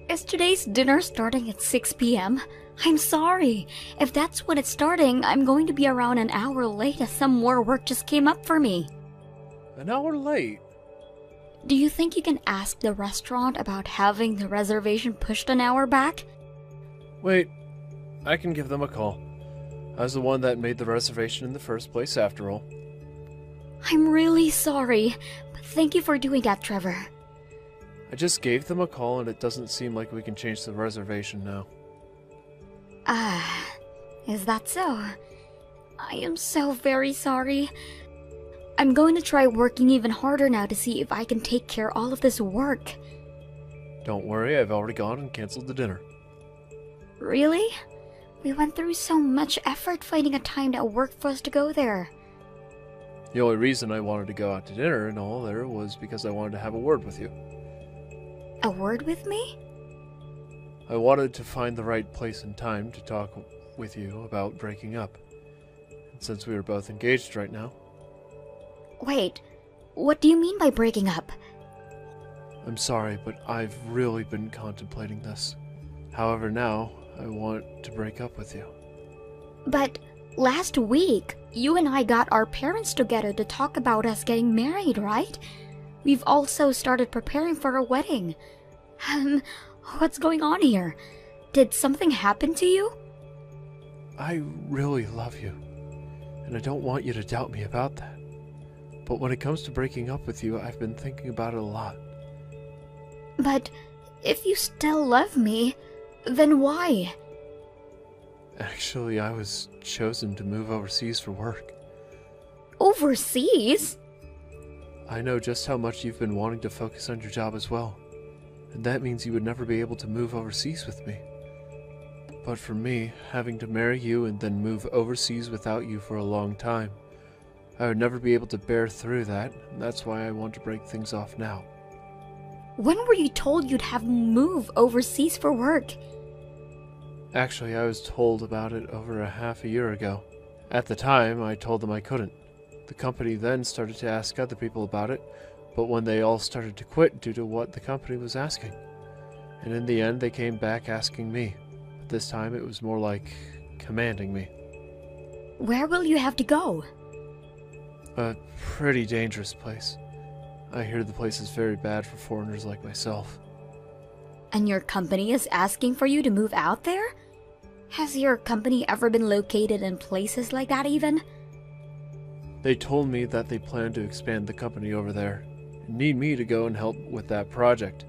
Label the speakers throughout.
Speaker 1: Is today's dinner starting at 6 p.m.? I'm sorry. If that's when it's starting, I'm going to be around an hour late as some more work just came up for me.
Speaker 2: An hour late?
Speaker 1: Do you think you can ask the restaurant about having the reservation pushed an hour back?
Speaker 2: Wait, I can give them a call. I was the one that made the reservation in the first place, after all.
Speaker 1: I'm really sorry, but thank you for doing that, Trevor.
Speaker 2: I just gave them a call and it doesn't seem like we can change the reservation now.
Speaker 1: Is that so? I am so very sorry. I'm going to try working even harder now to see if I can take care of all of this work.
Speaker 2: Don't worry, I've already gone and canceled the dinner.
Speaker 1: Really? We went through so much effort finding a time that worked for us to go there.
Speaker 2: The only reason I wanted to go out to dinner and all there was because I wanted to have a word with you.
Speaker 1: A word with me?
Speaker 2: I wanted to find the right place and time to talk with you about breaking up. And since we are both engaged right now...
Speaker 1: Wait, what do you mean by breaking up?
Speaker 2: I'm sorry, but I've really been contemplating this. However, now, I want to break up with you.
Speaker 1: But last week, you and I got our parents together to talk about us getting married, right? We've also started preparing for a wedding. What's going on here? Did something happen to you?
Speaker 2: I really love you, and I don't want you to doubt me about that. But when it comes to breaking up with you, I've been thinking about it a lot.
Speaker 1: But if you still love me, then why?
Speaker 2: Actually, I was chosen to move overseas for work.
Speaker 1: Overseas?
Speaker 2: I know just how much you've been wanting to focus on your job as well. And that means you would never be able to move overseas with me. But for me, having to marry you and then move overseas without you for a long time, I would never be able to bear through that, and that's why I want to break things off now.
Speaker 1: When were you told you'd have move overseas for work?
Speaker 2: Actually, I was told about it over a half a year ago. At the time, I told them I couldn't. The company then started to ask other people about it, but when they all started to quit due to what the company was asking. And in the end, they came back asking me. But this time, it was more like commanding me.
Speaker 1: Where will you have to go?
Speaker 2: A pretty dangerous place. I hear the place is very bad for foreigners like myself.
Speaker 1: And your company is asking for you to move out there? Has your company ever been located in places like that even?
Speaker 2: They told me that they plan to expand the company over there and need me to go and help with that project.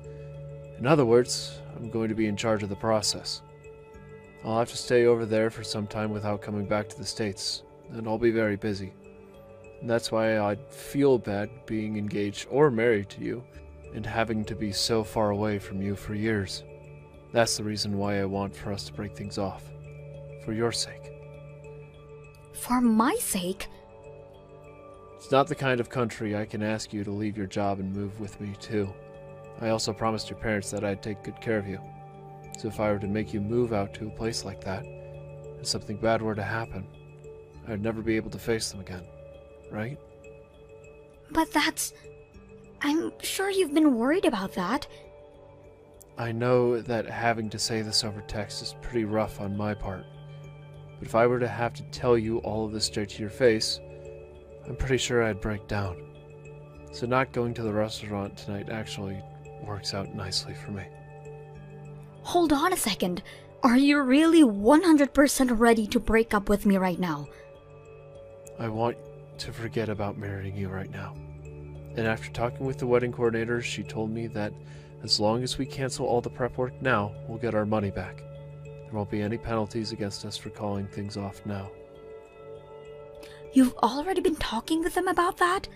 Speaker 2: In other words, I'm going to be in charge of the process. I'll have to stay over there for some time without coming back to the States, and I'll be very busy. And that's why I'd feel bad being engaged or married to you and having to be so far away from you for years. That's the reason why I want for us to break things off. For your sake.
Speaker 1: For my sake?
Speaker 2: It's not the kind of country I can ask you to leave your job and move with me too. I also promised your parents that I'd take good care of you. So if I were to make you move out to a place like that, and something bad were to happen, I'd never be able to face them again. Right?
Speaker 1: But I'm sure you've been worried about that.
Speaker 2: I know that having to say this over text is pretty rough on my part. But if I were to have to tell you all of this straight to your face, I'm pretty sure I'd break down. So not going to the restaurant tonight actually works out nicely for me.
Speaker 1: Hold on a second. Are you really 100% ready to break up with me right now?
Speaker 2: I want to forget about marrying you right now. And after talking with the wedding coordinator, she told me that as long as we cancel all the prep work now, we'll get our money back. There won't be any penalties against us for calling things off now.
Speaker 1: You've already been talking with them about that?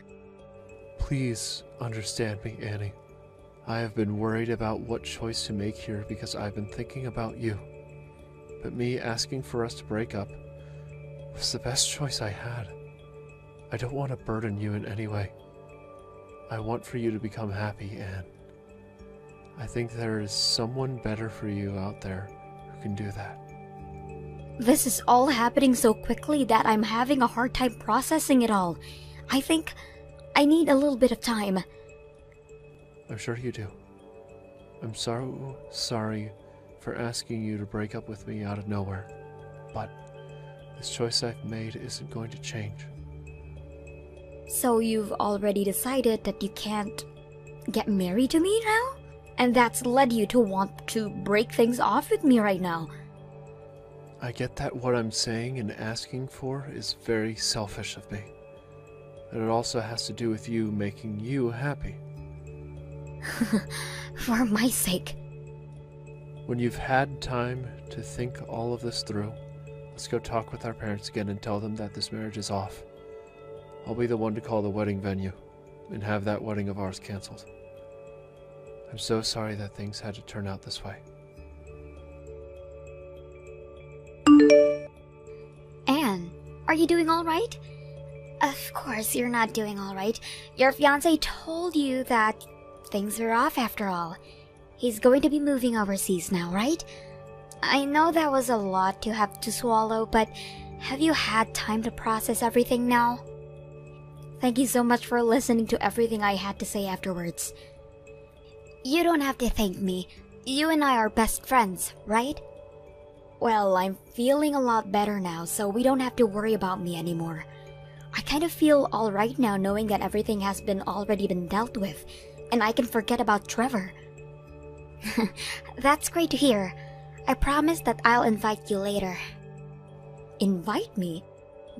Speaker 2: Please understand me, Annie. I have been worried about what choice to make here because I've been thinking about you. But me asking for us to break up was the best choice I had. I don't want to burden you in any way. I want for you to become happy, Anne. I think there is someone better for you out there who can do that.
Speaker 1: This is all happening so quickly that I'm having a hard time processing it all. I think I need a little bit of time.
Speaker 2: I'm sure you do. I'm so sorry for asking you to break up with me out of nowhere, but this choice I've made isn't going to change.
Speaker 1: So you've already decided that you can't get married to me now? And that's led you to want to break things off with me right now.
Speaker 2: I get that what I'm saying and asking for is very selfish of me. And it also has to do with you making you happy.
Speaker 1: For my sake.
Speaker 2: When you've had time to think all of this through, let's go talk with our parents again and tell them that this marriage is off. I'll be the one to call the wedding venue and have that wedding of ours canceled. I'm so sorry that things had to turn out this way.
Speaker 1: Anne, are you doing all right? Of course you're not doing all right. Your fiancé told you that things are off after all. He's going to be moving overseas now, right? I know that was a lot to have to swallow, but have you had time to process everything now? Thank you so much for listening to everything I had to say afterwards. You don't have to thank me. You and I are best friends, right? Well, I'm feeling a lot better now, so we don't have to worry about me anymore. I kind of feel alright now knowing that everything has already been dealt with, and I can forget about Trevor. That's great to hear. I promise that I'll invite you later. Invite me?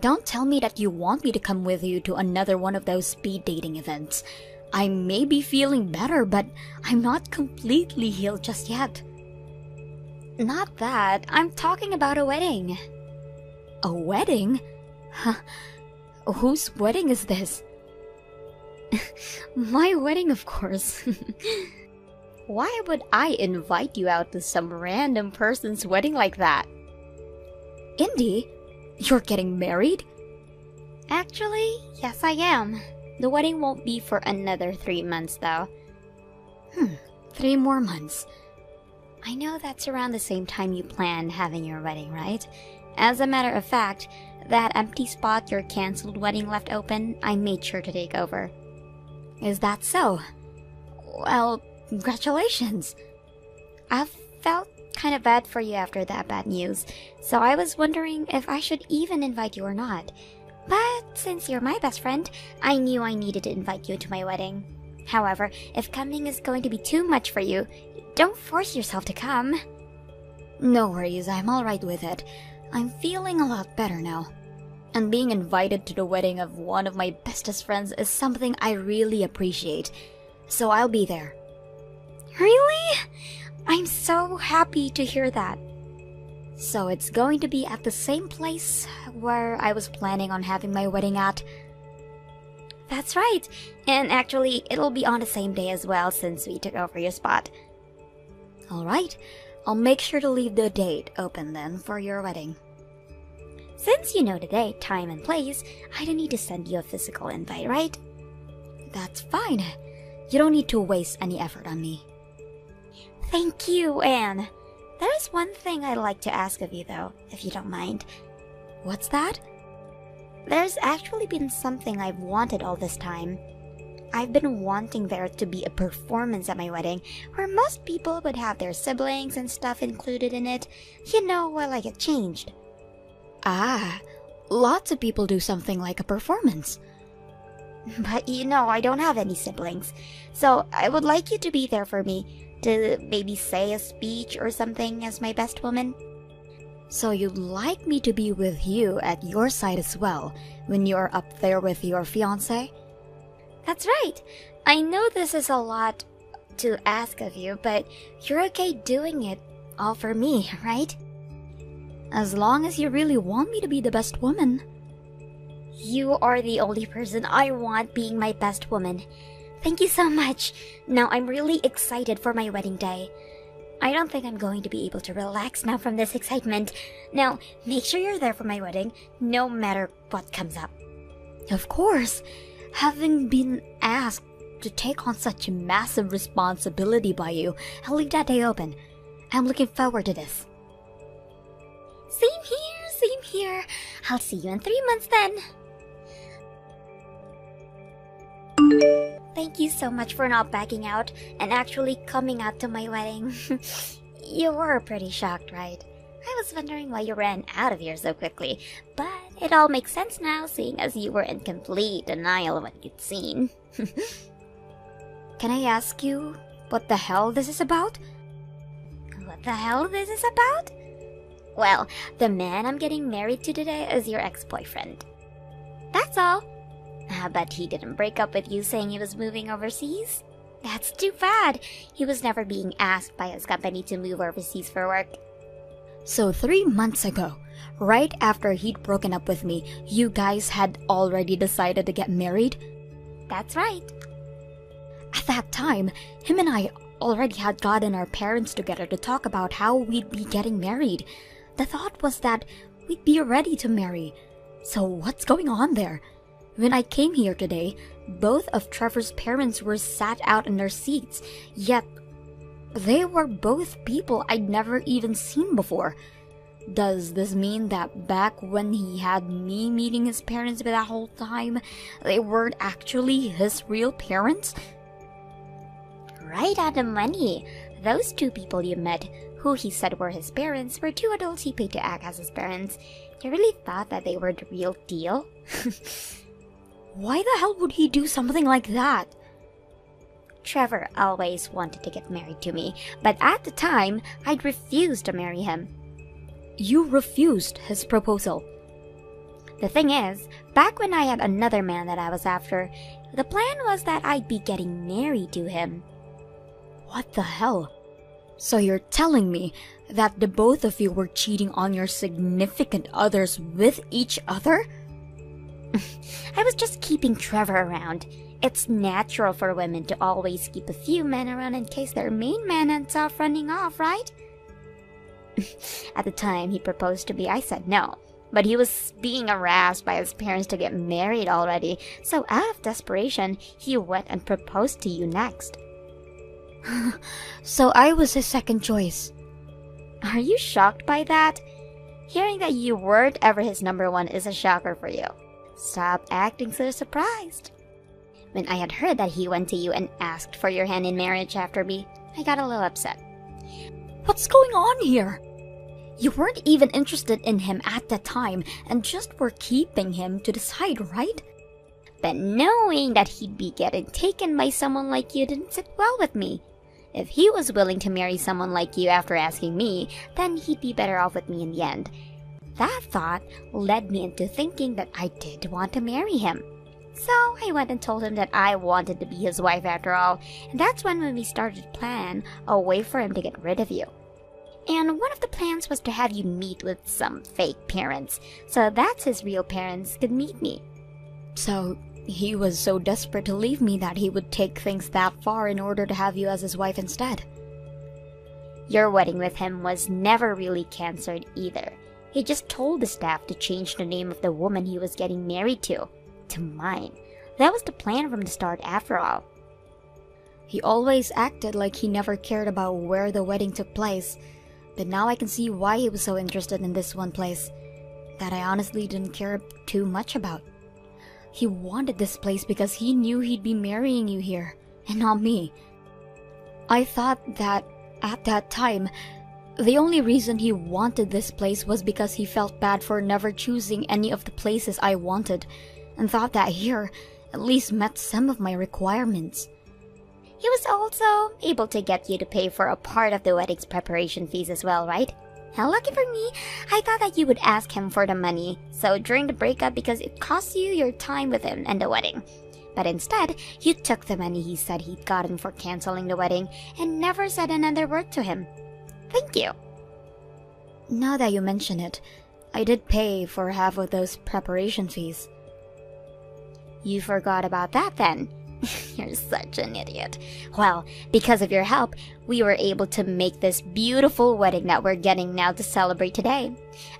Speaker 1: Don't tell me that you want me to come with you to another one of those speed dating events. I may be feeling better, but I'm not completely healed just yet. Not that. I'm talking about a wedding. A wedding? Huh. Whose wedding is this? My wedding, of course. Why would I invite you out to some random person's wedding like that? Indy, you're getting married? Actually, yes I am. The wedding won't be for another 3 months though. 3 more months. I know that's around the same time you plan having your wedding, right? As a matter of fact, that empty spot your cancelled wedding left open, I made sure to take over. Is that so? Well, congratulations. I felt kind of bad for you after that bad news, so I was wondering if I should even invite you or not. But since you're my best friend, I knew I needed to invite you to my wedding. However, if coming is going to be too much for you, don't force yourself to come. No worries, I'm alright with it. I'm feeling a lot better now. And being invited to the wedding of one of my bestest friends is something I really appreciate. So I'll be there. Really? I'm so happy to hear that. So it's going to be at the same place where I was planning on having my wedding at? That's right. And actually, it'll be on the same day as well since we took over your spot. Alright, I'll make sure to leave the date open then for your wedding. Since you know the date, time, and place, I don't need to send you a physical invite, right? That's fine. You don't need to waste any effort on me. Thank you, Anne. There is one thing I'd like to ask of you, though, if you don't mind. What's that? There's actually been something I've wanted all this time. I've been wanting there to be a performance at my wedding, where most people would have their siblings and stuff included in it, you know, while I get changed. Ah, lots of people do something like a performance. But you know, I don't have any siblings, so I would like you to be there for me, to maybe say a speech or something as my best woman. So you'd like me to be with you at your side as well, when you're up there with your fiancé? That's right. I know this is a lot to ask of you, but you're okay doing it all for me, right? As long as you really want me to be the best woman. You are the only person I want being my best woman. Thank you so much. Now I'm really excited for my wedding day. I don't think I'm going to be able to relax now from this excitement. Now, make sure you're there for my wedding, no matter what comes up. Of course. Having been asked to take on such a massive responsibility by you, I'll leave that day open. I'm looking forward to this. Same here, same here. I'll see you in 3 months then. Thank you so much for not backing out and actually coming out to my wedding. You were pretty shocked, right? I was wondering why you ran out of here so quickly, but it all makes sense now, seeing as you were in complete denial of what you'd seen.
Speaker 3: Can I ask you what the hell this is about?
Speaker 1: What the hell this is about? Well, the man I'm getting married to today is your ex-boyfriend. That's all. But he didn't break up with you saying he was moving overseas? That's too bad. He was never being asked by his company to move overseas for work.
Speaker 3: So 3 months ago, right after he'd broken up with me, you guys had already decided to get married?
Speaker 1: That's right.
Speaker 3: At that time, him and I already had gotten our parents together to talk about how we'd be getting married. The thought was that we'd be ready to marry. So what's going on there? When I came here today, both of Trevor's parents were sat out in their seats, yet they were both people I'd never even seen before. Does this mean that back when he had me meeting his parents for that whole time, they weren't actually his real parents?
Speaker 1: Right on the money. Those two people you met, who he said were his parents, were two adults he paid to act as his parents. You really thought that they were the real deal?
Speaker 3: Why the hell would he do something like that?
Speaker 1: Trevor always wanted to get married to me, but at the time, I'd refused to marry him.
Speaker 3: You refused his proposal.
Speaker 1: The thing is, back when I had another man that I was after, the plan was that I'd be getting married to him.
Speaker 3: What the hell? So you're telling me that the both of you were cheating on your significant others with each other?
Speaker 1: I was just keeping Trevor around. It's natural for women to always keep a few men around in case their main man ends up running off, right? At the time he proposed to me, I said no. But he was being harassed by his parents to get married already, so out of desperation, he went and proposed to you next.
Speaker 3: So I was his second choice.
Speaker 1: Are you shocked by that? Hearing that you weren't ever his number one is a shocker for you. Stop acting so surprised. When I had heard that he went to you and asked for your hand in marriage after me, I got a little upset.
Speaker 3: What's going on here? You weren't even interested in him at the time and just were keeping him to the side, right?
Speaker 1: But knowing that he'd be getting taken by someone like you didn't sit well with me. If he was willing to marry someone like you after asking me, then he'd be better off with me in the end. That thought led me into thinking that I did want to marry him. So I went and told him that I wanted to be his wife after all, and that's when we started to plan a way for him to get rid of you. And one of the plans was to have you meet with some fake parents, so that his real parents could meet me.
Speaker 3: So he was so desperate to leave me that he would take things that far in order to have you as his wife instead.
Speaker 1: Your wedding with him was never really cancelled either. He just told the staff to change the name of the woman he was getting married to mine. That was the plan from the start after all.
Speaker 3: He always acted like he never cared about where the wedding took place, but now I can see why he was so interested in this one place that I honestly didn't care too much about. He wanted this place because he knew he'd be marrying you here, and not me. I thought that, at that time, the only reason he wanted this place was because he felt bad for never choosing any of the places I wanted, and thought that here at least met some of my requirements.
Speaker 1: He was also able to get you to pay for a part of the wedding's preparation fees as well, right? Now, lucky for me, I thought that you would ask him for the money, so during the breakup, because it cost you your time with him and the wedding. But instead, you took the money he said he'd gotten for canceling the wedding and never said another word to him. Thank you.
Speaker 3: Now that you mention it, I did pay for half of those preparation fees.
Speaker 1: You forgot about that then. You're such an idiot. Well, because of your help, we were able to make this beautiful wedding that we're getting now to celebrate today.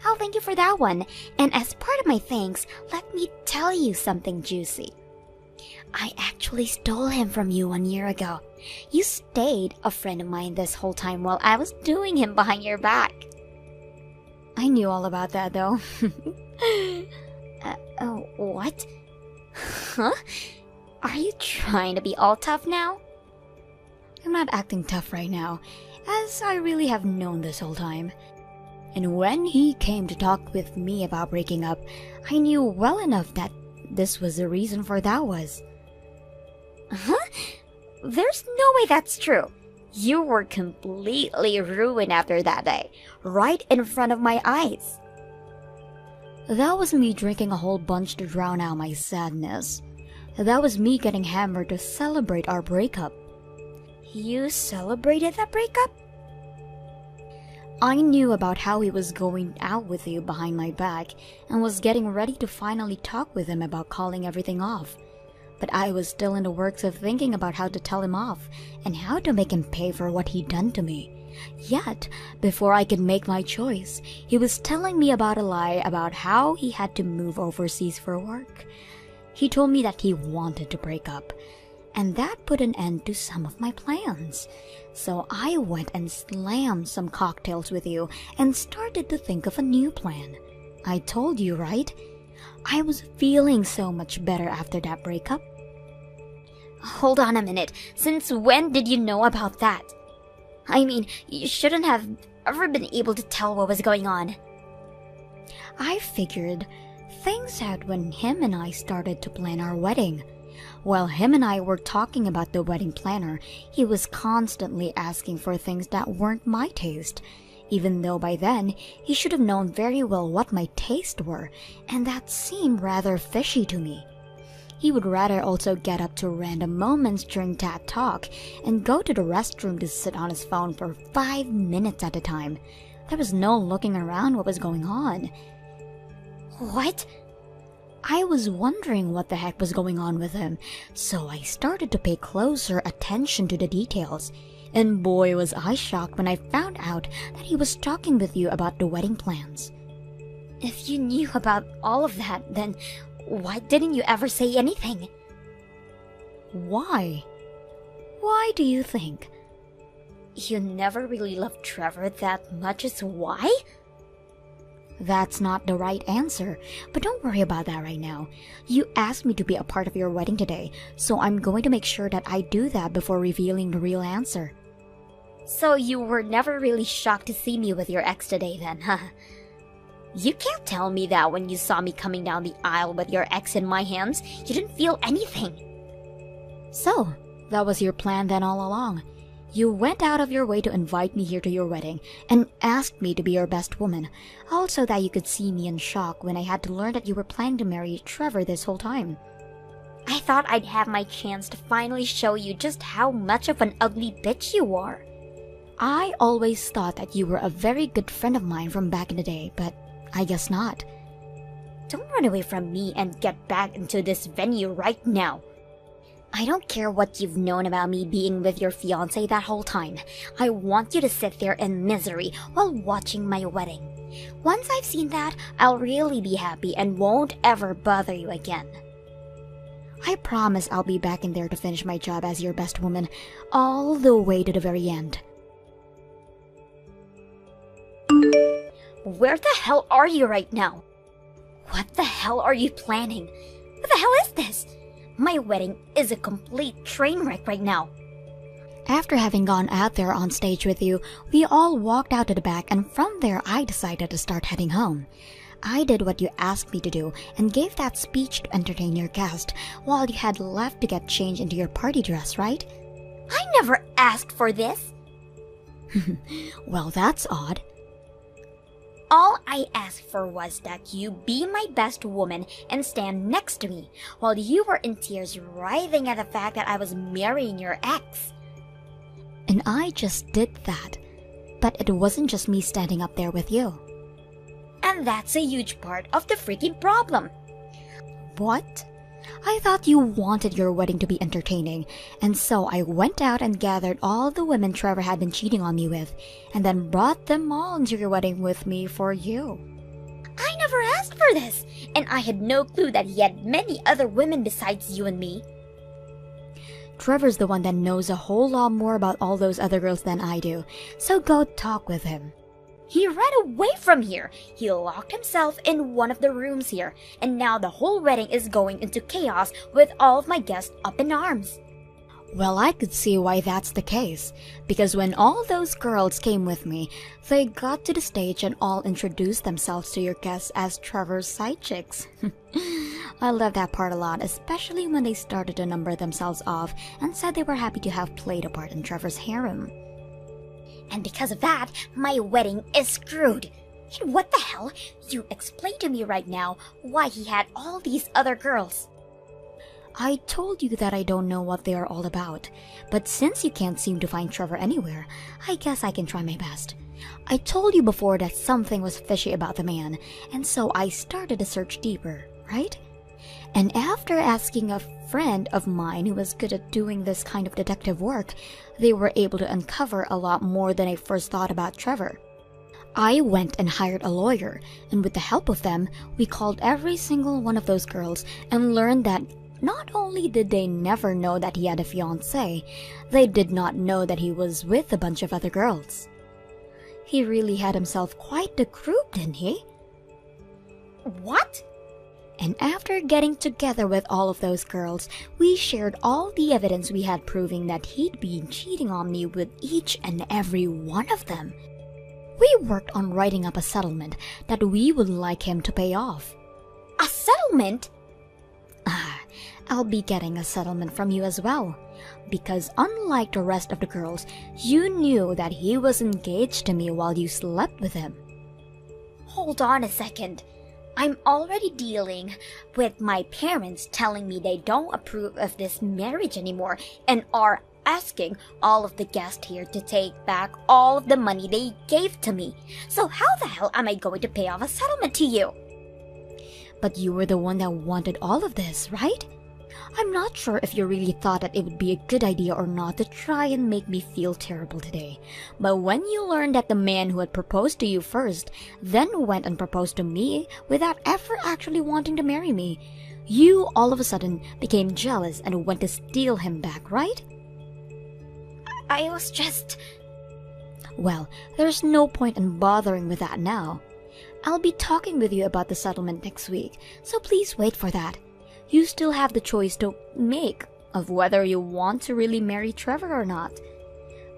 Speaker 1: I'll thank you for that one. And as part of my thanks, let me tell you something juicy. I actually stole him from you 1 year ago. You stayed a friend of mine this whole time while I was doing him behind your back.
Speaker 3: I knew all about that though.
Speaker 1: Oh, what? Huh?
Speaker 3: Are you trying to be all tough now?
Speaker 1: I'm not acting tough right now, as I really have known this whole time. And when he came to talk with me about breaking up, I knew well enough that this was the reason for that was.
Speaker 3: Huh? There's no way that's true. You were completely ruined after that day, right in front of my eyes.
Speaker 1: That was me drinking a whole bunch to drown out my sadness. That was me getting hammered to celebrate our breakup.
Speaker 3: You celebrated that breakup?
Speaker 1: I knew about how he was going out with you behind my back and was getting ready to finally talk with him about calling everything off. But I was still in the works of thinking about how to tell him off and how to make him pay for what he'd done to me. Yet, before I could make my choice, he was telling me about a lie about how he had to move overseas for work. He told me that he wanted to break up, and that put an end to some of my plans. So I went and slammed some cocktails with you and started to think of a new plan. I told you, right? I was feeling so much better after that breakup.
Speaker 3: Hold on a minute. Since when did you know about that? I mean, you shouldn't have ever been able to tell what was going on.
Speaker 1: I figured things out when him and I started to plan our wedding. While him and I were talking about the wedding planner, he was constantly asking for things that weren't my taste, even though by then he should have known very well what my tastes were, and that seemed rather fishy to me. He would rather also get up to random moments during that talk and go to the restroom to sit on his phone for 5 minutes at a time. There was no looking around what was going on.
Speaker 3: What?
Speaker 1: I was wondering what the heck was going on with him, so I started to pay closer attention to the details. And boy was I shocked when I found out that he was talking with you about the wedding plans.
Speaker 3: If you knew about all of that, then why didn't you ever say anything?
Speaker 1: Why? Why do you think?
Speaker 3: You never really loved Trevor that much is why?
Speaker 1: That's not the right answer, but don't worry about that right now. You asked me to be a part of your wedding today, so I'm going to make sure that I do that before revealing the real answer.
Speaker 3: So you were never really shocked to see me with your ex today then, huh? You can't tell me that when you saw me coming down the aisle with your ex in my hands, you didn't feel anything.
Speaker 1: So, that was your plan then all along. You went out of your way to invite me here to your wedding and asked me to be your best woman, also that you could see me in shock when I had to learn that you were planning to marry Trevor this whole time.
Speaker 3: I thought I'd have my chance to finally show you just how much of an ugly bitch you are.
Speaker 1: I always thought that you were a very good friend of mine from back in the day, but I guess not.
Speaker 3: Don't run away from me and get back into this venue right now. I don't care what you've known about me being with your fiancé that whole time. I want you to sit there in misery while watching my wedding. Once I've seen that, I'll really be happy and won't ever bother you again.
Speaker 1: I promise I'll be back in there to finish my job as your best woman, all the way to the very end.
Speaker 3: Where the hell are you right now? What the hell are you planning? What the hell is this? My wedding is a complete train wreck right now.
Speaker 1: After having gone out there on stage with you, we all walked out to the back, and from there I decided to start heading home. I did what you asked me to do and gave that speech to entertain your guest while you had left to get changed into your party dress, right?
Speaker 3: I never asked for this.
Speaker 1: Well, that's odd.
Speaker 3: All I asked for was that you be my best woman and stand next to me while you were in tears writhing at the fact that I was marrying your ex.
Speaker 1: And I just did that. But it wasn't just me standing up there with you.
Speaker 3: And that's a huge part of the freaking problem.
Speaker 1: What? I thought you wanted your wedding to be entertaining, and so I went out and gathered all the women Trevor had been cheating on me with, and then brought them all into your wedding with me for you.
Speaker 3: I never asked for this, and I had no clue that he had many other women besides you and me.
Speaker 1: Trevor's the one that knows a whole lot more about all those other girls than I do, so go talk with him.
Speaker 3: He ran away from here. He locked himself in one of the rooms here, and now the whole wedding is going into chaos with all of my guests up in arms.
Speaker 1: Well, I could see why that's the case, because when all those girls came with me, they got to the stage and all introduced themselves to your guests as Trevor's side chicks. I love that part a lot, especially when they started to number themselves off and said they were happy to have played a part in Trevor's harem.
Speaker 3: And because of that, my wedding is screwed. And what the hell? You explain to me right now why he had all these other girls.
Speaker 1: I told you that I don't know what they are all about, but since you can't seem to find Trevor anywhere, I guess I can try my best. I told you before that something was fishy about the man, and so I started to search deeper, right? And after asking a friend of mine who was good at doing this kind of detective work, they were able to uncover a lot more than I first thought about Trevor. I went and hired a lawyer, and with the help of them, we called every single one of those girls and learned that not only did they never know that he had a fiancé, they did not know that he was with a bunch of other girls. He really had himself quite the group, didn't he?
Speaker 3: What?
Speaker 1: And after getting together with all of those girls, we shared all the evidence we had proving that he'd been cheating on me with each and every one of them. We worked on writing up a settlement that we would like him to pay off.
Speaker 3: A settlement?
Speaker 1: I'll be getting a settlement from you as well, because unlike the rest of the girls, you knew that he was engaged to me while you slept with him.
Speaker 3: Hold on a second. I'm already dealing with my parents telling me they don't approve of this marriage anymore and are asking all of the guests here to take back all of the money they gave to me. So how the hell am I going to pay off a settlement to you?
Speaker 1: But you were the one that wanted all of this, right? I'm not sure if you really thought that it would be a good idea or not to try and make me feel terrible today. But when you learned that the man who had proposed to you first then went and proposed to me without ever actually wanting to marry me, you all of a sudden became jealous and went to steal him back, right?
Speaker 3: I was just...
Speaker 1: Well, there's no point in bothering with that now. I'll be talking with you about the settlement next week, so please wait for that. You still have the choice to make of whether you want to really marry Trevor or not.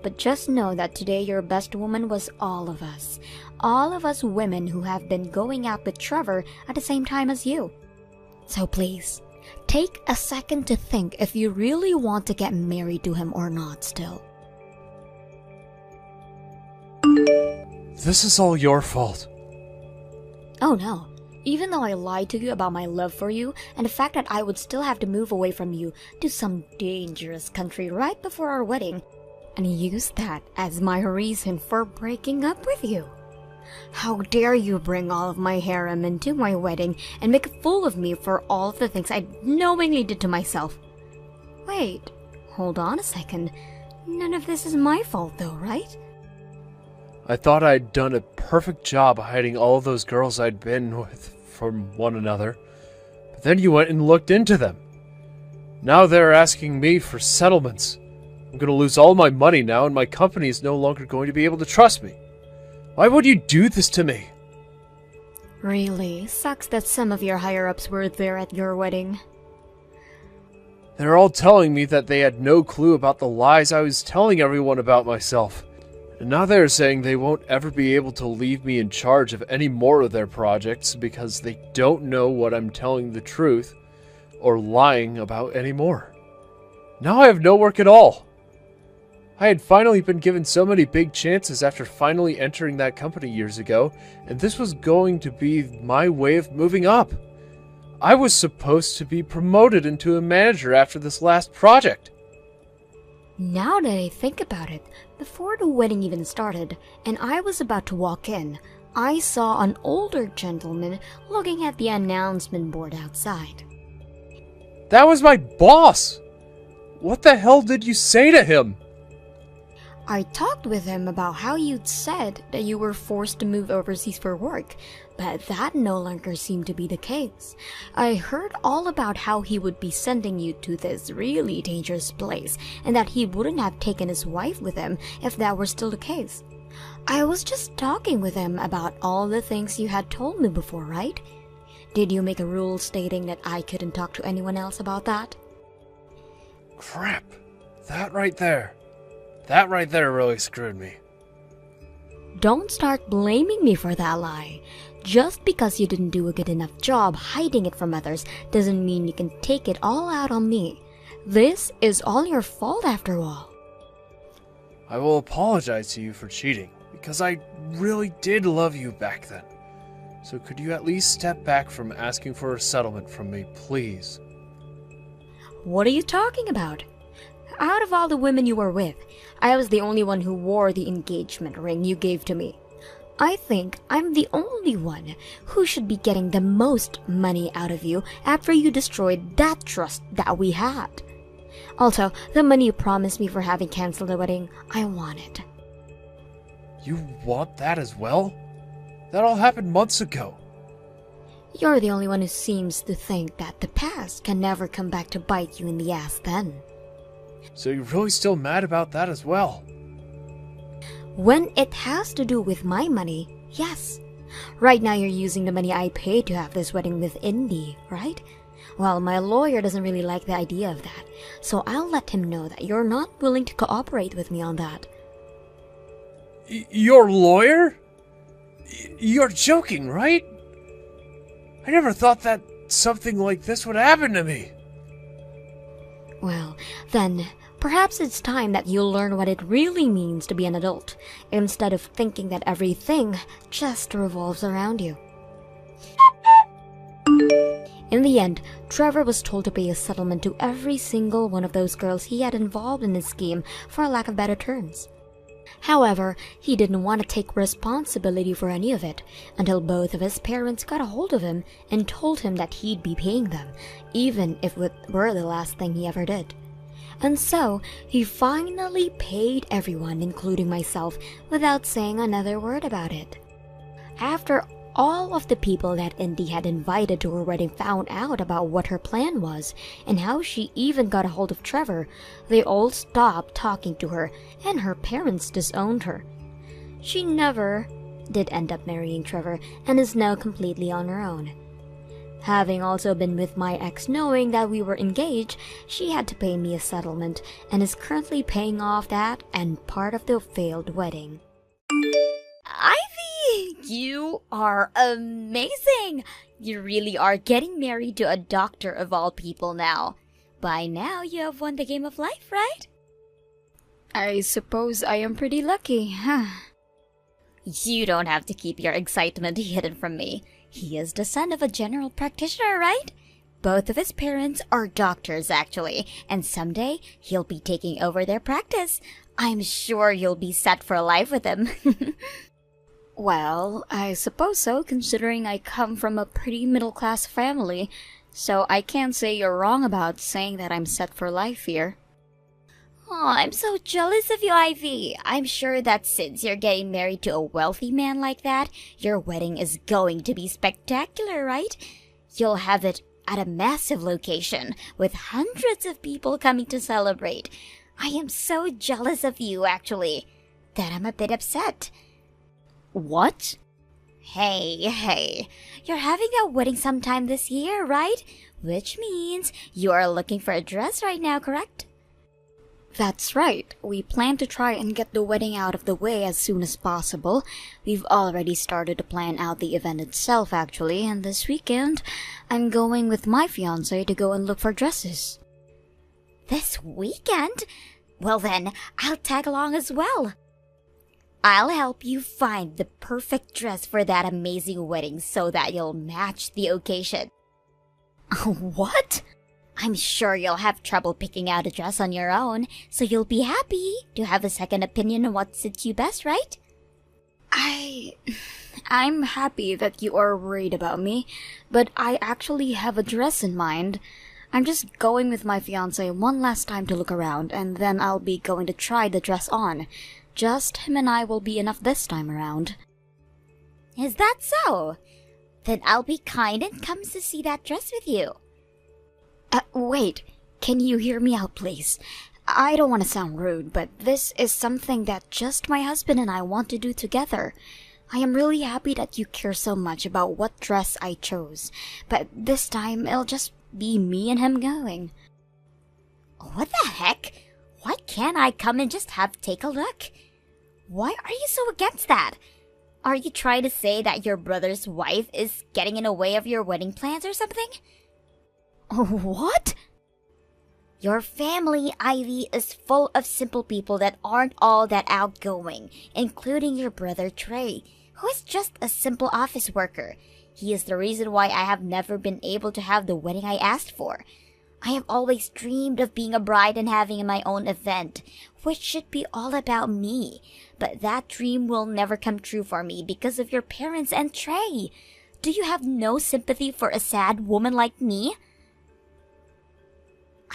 Speaker 1: But just know that today your best woman was all of us women who have been going out with Trevor at the same time as you. So please, take a second to think if you really want to get married to him or not still.
Speaker 2: This is all your fault.
Speaker 1: Oh no. Even though I lied to you about my love for you and the fact that I would still have to move away from you to some dangerous country right before our wedding, and use that as my reason for breaking up with you. How dare you bring all of my harem into my wedding and make a fool of me for all of the things I knowingly did to myself? Wait, hold on a second. None of this is my fault though, right?
Speaker 2: I thought I'd done a perfect job hiding all of those girls I'd been with from one another, but then you went and looked into them. Now they're asking me for settlements. I'm going to lose all my money now, and my company is no longer going to be able to trust me. Why would you do this to me?
Speaker 1: Really, sucks that some of your higher-ups were there at your wedding.
Speaker 2: They're all telling me that they had no clue about the lies I was telling everyone about myself. And now they're saying they won't ever be able to leave me in charge of any more of their projects because they don't know what I'm telling the truth or lying about anymore. Now I have no work at all. I had finally been given so many big chances after finally entering that company years ago, and this was going to be my way of moving up. I was supposed to be promoted into a manager after this last project.
Speaker 1: Now that I think about it, before the wedding even started, and I was about to walk in, I saw an older gentleman looking at the announcement board outside.
Speaker 2: That was my boss! What the hell did you say to him?
Speaker 1: I talked with him about how you'd said that you were forced to move overseas for work, but that no longer seemed to be the case. I heard all about how he would be sending you to this really dangerous place, and that he wouldn't have taken his wife with him if that were still the case.
Speaker 3: I was just talking with him about all the things you had told me before, right? Did you make a rule stating that I couldn't talk to anyone else about that?
Speaker 2: Crap. That right there really screwed me.
Speaker 3: Don't start blaming me for that lie. Just because you didn't do a good enough job hiding it from others doesn't mean you can take it all out on me. This is all your fault after all.
Speaker 2: I will apologize to you for cheating, because I really did love you back then. So could you at least step back from asking for a settlement from me, please?
Speaker 3: What are you talking about? Out of all the women you were with, I was the only one who wore the engagement ring you gave to me. I think I'm the only one who should be getting the most money out of you after you destroyed that trust that we had. Also, the money you promised me for having canceled the wedding, I want it.
Speaker 2: You want that as well? That all happened months ago.
Speaker 3: You're the only one who seems to think that the past can never come back to bite you in the ass then.
Speaker 2: So you're really still mad about that as well?
Speaker 3: When it has to do with my money, yes. Right now you're using the money I paid to have this wedding with Indy, right? Well, my lawyer doesn't really like the idea of that, so I'll let him know that you're not willing to cooperate with me on that.
Speaker 2: Your lawyer? You're joking, right? I never thought that something like this would happen to me.
Speaker 3: Well, then, perhaps it's time that you learn what it really means to be an adult, instead of thinking that everything just revolves around you. In the end, Trevor was told to pay a settlement to every single one of those girls he had involved in his scheme, for lack of better terms. However, he didn't want to take responsibility for any of it until both of his parents got a hold of him and told him that he'd be paying them, even if it were the last thing he ever did. And so, he finally paid everyone, including myself, without saying another word about it. After all of the people that Indy had invited to her wedding found out about what her plan was and how she even got a hold of Trevor, they all stopped talking to her and her parents disowned her. She never did end up marrying Trevor and is now completely on her own. Having also been with my ex knowing that we were engaged, she had to pay me a settlement and is currently paying off that and part of the failed wedding.
Speaker 1: Ivy, you are amazing! You really are getting married to a doctor of all people now. By now, you have won the game of life, right?
Speaker 3: I suppose I am pretty lucky, huh?
Speaker 1: You don't have to keep your excitement hidden from me. He is the son of a general practitioner, right? Both of his parents are doctors, actually, and someday he'll be taking over their practice. I'm sure you'll be set for life with him.
Speaker 3: Well, I suppose so, considering I come from a pretty middle-class family, so I can't say you're wrong about saying that I'm set for life here.
Speaker 1: Oh, I'm so jealous of you, Ivy. I'm sure that since you're getting married to a wealthy man like that, your wedding is going to be spectacular, right? You'll have it at a massive location, with hundreds of people coming to celebrate. I am so jealous of you, actually, that I'm a bit upset.
Speaker 3: What?
Speaker 1: Hey, you're having a wedding sometime this year, right? Which means you are looking for a dress right now, correct?
Speaker 3: That's right. We plan to try and get the wedding out of the way as soon as possible. We've already started to plan out the event itself, actually, and this weekend, I'm going with my fiancé to go and look for dresses.
Speaker 1: This weekend? Well then, I'll tag along as well. I'll help you find the perfect dress for that amazing wedding so that you'll match the occasion.
Speaker 3: What?
Speaker 1: I'm sure you'll have trouble picking out a dress on your own, so you'll be happy to have a second opinion on what suits you best, right?
Speaker 3: I'm happy that you are worried about me, but I actually have a dress in mind. I'm just going with my fiancé one last time to look around, and then I'll be going to try the dress on. Just him and I will be enough this time around.
Speaker 1: Is that so? Then I'll be kind and come to see that dress with you.
Speaker 3: Wait, can you hear me out, please? I don't want to sound rude, but this is something that just my husband and I want to do together. I am really happy that you care so much about what dress I chose, but this time it'll just be me and him going.
Speaker 1: What the heck? Why can't I come and just take a look? Why are you so against that? Are you trying to say that your brother's wife is getting in the way of your wedding plans or something?
Speaker 3: What?
Speaker 1: Your family, Ivy, is full of simple people that aren't all that outgoing, including your brother Trey, who is just a simple office worker. He is the reason why I have never been able to have the wedding I asked for. I have always dreamed of being a bride and having my own event, which should be all about me. But that dream will never come true for me because of your parents and Trey. Do you have no sympathy for a sad woman like me?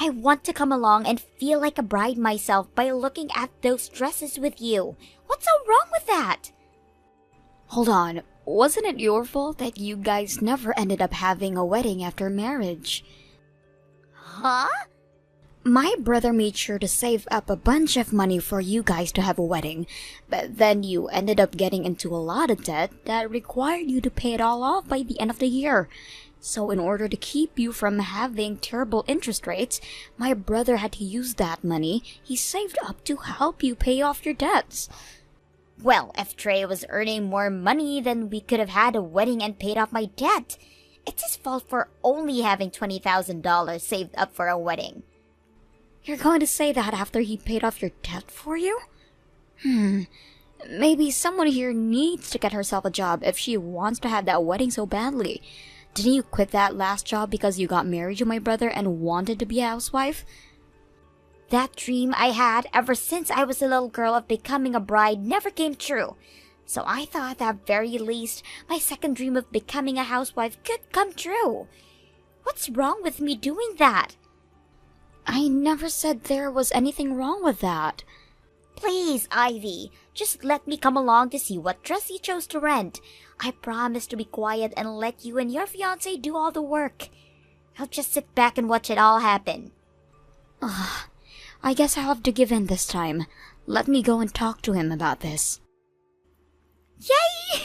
Speaker 1: I want to come along and feel like a bride myself by looking at those dresses with you. What's so wrong with that?
Speaker 3: Hold on, wasn't it your fault that you guys never ended up having a wedding after marriage?
Speaker 1: Huh?
Speaker 3: My brother made sure to save up a bunch of money for you guys to have a wedding, but then you ended up getting into a lot of debt that required you to pay it all off by the end of the year. So in order to keep you from having terrible interest rates, my brother had to use that money he saved up to help you pay off your debts.
Speaker 1: Well, if Trey was earning more money, then we could have had a wedding and paid off my debt. It's his fault for only having $20,000 saved up for a wedding.
Speaker 3: You're going to say that after he paid off your debt for you? Maybe someone here needs to get herself a job if she wants to have that wedding so badly. Didn't you quit that last job because you got married to my brother and wanted to be a housewife?
Speaker 1: That dream I had ever since I was a little girl of becoming a bride never came true. So I thought at very least my second dream of becoming a housewife could come true. What's wrong with me doing that?
Speaker 3: I never said there was anything wrong with that.
Speaker 1: Please, Ivy, just let me come along to see what dress you chose to rent. I promise to be quiet and let you and your fiancé do all the work. I'll just sit back and watch it all happen.
Speaker 3: I guess I'll have to give in this time. Let me go and talk to him about this.
Speaker 1: Yay!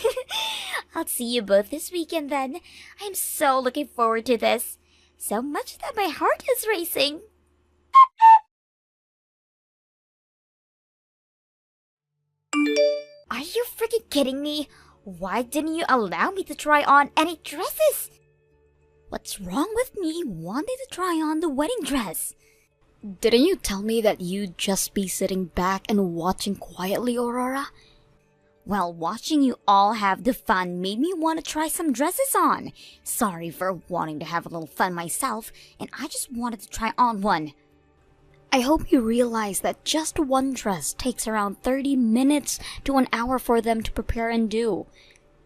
Speaker 1: I'll see you both this weekend then. I'm so looking forward to this. So much that my heart is racing. Are you freaking kidding me? Why didn't you allow me to try on any dresses? What's wrong with me wanting to try on the wedding dress?
Speaker 3: Didn't you tell me that you'd just be sitting back and watching quietly, Aurora?
Speaker 1: Well, watching you all have the fun made me want to try some dresses on. Sorry for wanting to have a little fun myself, and I just wanted to try on one.
Speaker 3: I hope you realize that just one dress takes around 30 minutes to an hour for them to prepare and do.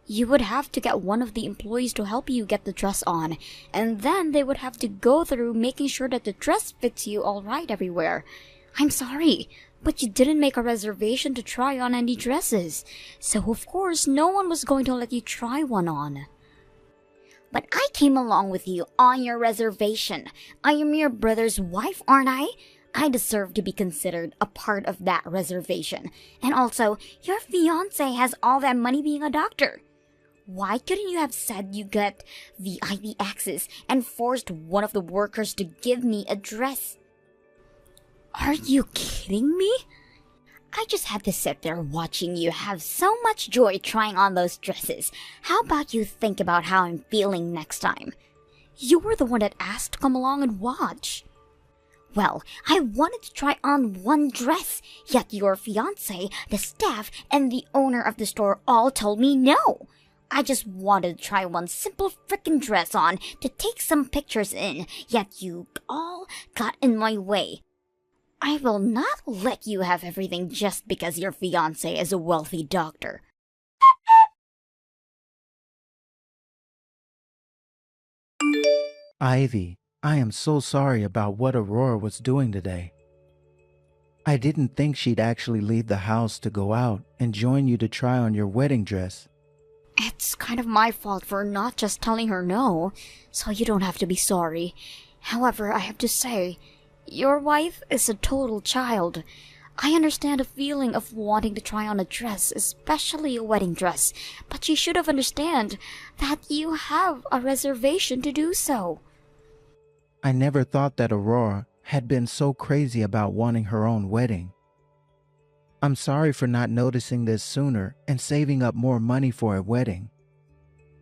Speaker 3: You would have to get one of the employees to help you get the dress on, and then they would have to go through making sure that the dress fits you all right everywhere. I'm sorry, but you didn't make a reservation to try on any dresses, so of course no one was going to let you try one on.
Speaker 1: But I came along with you on your reservation. I am your brother's wife, aren't I? I deserve to be considered a part of that reservation. And also, your fiancé has all that money being a doctor. Why couldn't you have said you got VIP access and forced one of the workers to give me a dress?
Speaker 3: Are you kidding me?
Speaker 1: I just had to sit there watching you have so much joy trying on those dresses. How about you think about how I'm feeling next time?
Speaker 3: You were the one that asked to come along and watch.
Speaker 1: Well, I wanted to try on one dress, yet your fiancé, the staff, and the owner of the store all told me no. I just wanted to try one simple frickin' dress on to take some pictures in, yet you all got in my way. I will not let you have everything just because your fiancé is a wealthy doctor.
Speaker 4: Ivy, I am so sorry about what Aurora was doing today. I didn't think she'd actually leave the house to go out and join you to try on your wedding dress.
Speaker 3: It's kind of my fault for not just telling her no, so you don't have to be sorry. However, I have to say,
Speaker 1: Your wife is a total child. I understand the feeling of wanting to try on a dress, especially a wedding dress, but she should have understand that you have a reservation to do so.
Speaker 4: I never thought that Aurora had been so crazy about wanting her own wedding. I'm sorry for not noticing this sooner and saving up more money for a wedding.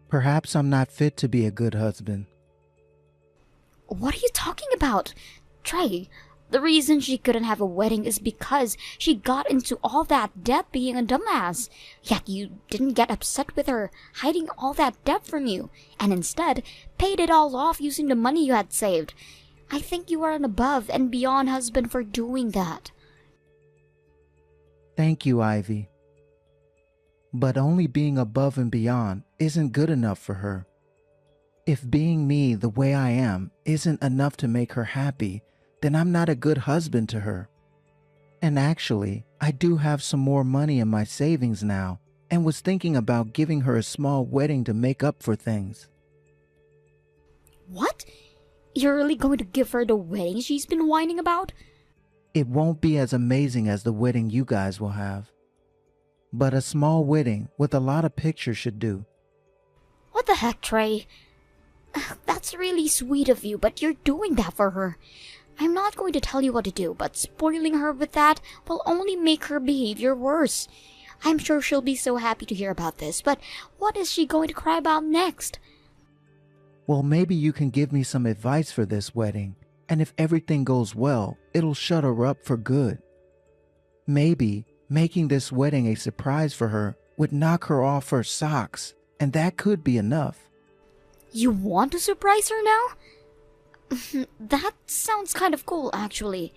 Speaker 4: Perhaps I'm not fit to be a good husband.
Speaker 1: What are you talking about? Trey, the reason she couldn't have a wedding is because she got into all that debt being a dumbass. Yet you didn't get upset with her hiding all that debt from you, and instead paid it all off using the money you had saved. I think you are an above and beyond husband for doing that.
Speaker 4: Thank you, Ivy. But only being above and beyond isn't good enough for her. If being me the way I am isn't enough to make her happy, then I'm not a good husband to her. And actually, I do have some more money in my savings now and was thinking about giving her a small wedding to make up for things.
Speaker 1: What? You're really going to give her the wedding she's been whining about?
Speaker 4: It won't be as amazing as the wedding you guys will have. But a small wedding with a lot of pictures should do.
Speaker 1: What the heck, Trey? That's really sweet of you, but you're doing that for her. I'm not going to tell you what to do, but spoiling her with that will only make her behavior worse. I'm sure she'll be so happy to hear about this, but what is she going to cry about next?
Speaker 4: Well, maybe you can give me some advice for this wedding, and if everything goes well, it'll shut her up for good. Maybe making this wedding a surprise for her would knock her off her socks, and that could be enough.
Speaker 1: You want to surprise her now? That sounds kind of cool, actually.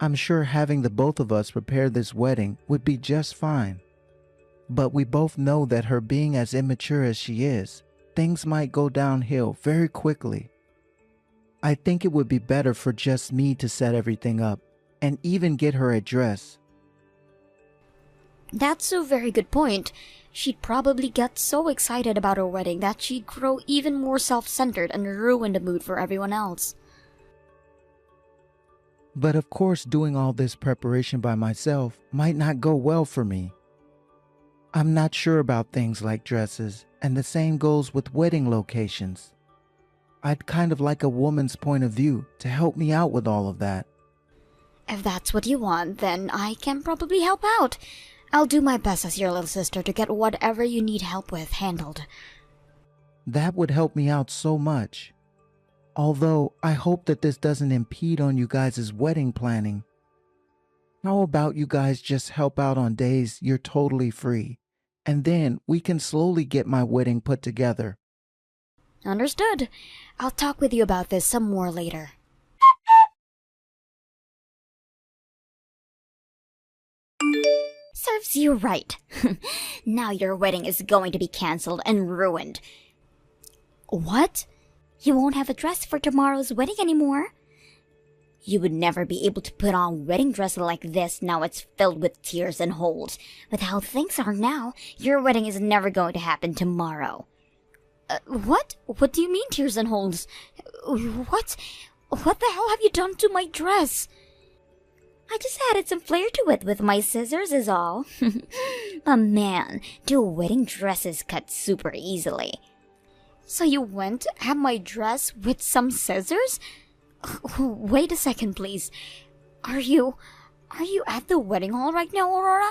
Speaker 4: I'm sure having the both of us prepare this wedding would be just fine. But we both know that her being as immature as she is, things might go downhill very quickly. I think it would be better for just me to set everything up and even get her a dress.
Speaker 1: That's a very good point. She'd probably get so excited about her wedding that she'd grow even more self-centered and ruin the mood for everyone else.
Speaker 4: But of course, doing all this preparation by myself might not go well for me. I'm not sure about things like dresses, and the same goes with wedding locations. I'd kind of like a woman's point of view to help me out with all of that.
Speaker 1: If that's what you want, then I can probably help out. I'll do my best as your little sister to get whatever you need help with handled.
Speaker 4: That would help me out so much. Although, I hope that this doesn't impede on you guys' wedding planning. How about you guys just help out on days you're totally free, and then we can slowly get my wedding put together.
Speaker 1: Understood. I'll talk with you about this some more later. Serves you right. Now your wedding is going to be cancelled and ruined. What? You won't have a dress for tomorrow's wedding anymore? You would never be able to put on a wedding dress like this now it's filled with tears and holes. With how things are now, your wedding is never going to happen tomorrow. What? What do you mean tears and holes? What the hell have you done to my dress? I just added some flair to it with my scissors is all. Man, do wedding dresses cut super easily. So you went at my dress with some scissors? Wait a second, please. Are you at the wedding hall right now, Aurora?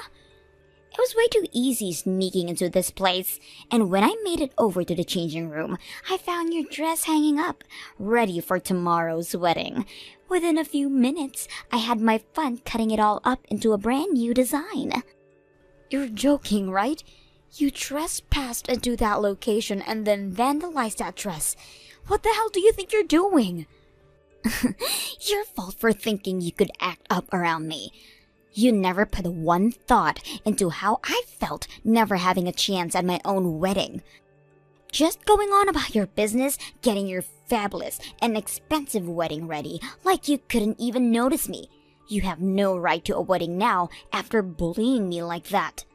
Speaker 1: It was way too easy sneaking into this place, and when I made it over to the changing room, I found your dress hanging up, ready for tomorrow's wedding. Within a few minutes, I had my fun cutting it all up into a brand new design. You're joking, right? You trespassed into that location and then vandalized that dress. What the hell do you think you're doing? Your fault for thinking you could act up around me. You never put one thought into how I felt never having a chance at my own wedding. Just going on about your business, getting your fabulous and expensive wedding ready, like you couldn't even notice me. You have no right to a wedding now after bullying me like that.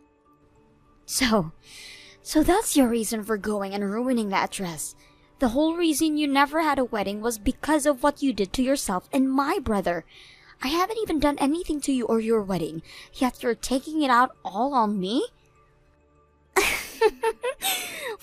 Speaker 1: So that's your reason for going and ruining that dress.
Speaker 3: The whole reason you never had a wedding was because of what you did to yourself and my brother. I haven't even done anything to you or your wedding, yet you're taking it out all on me?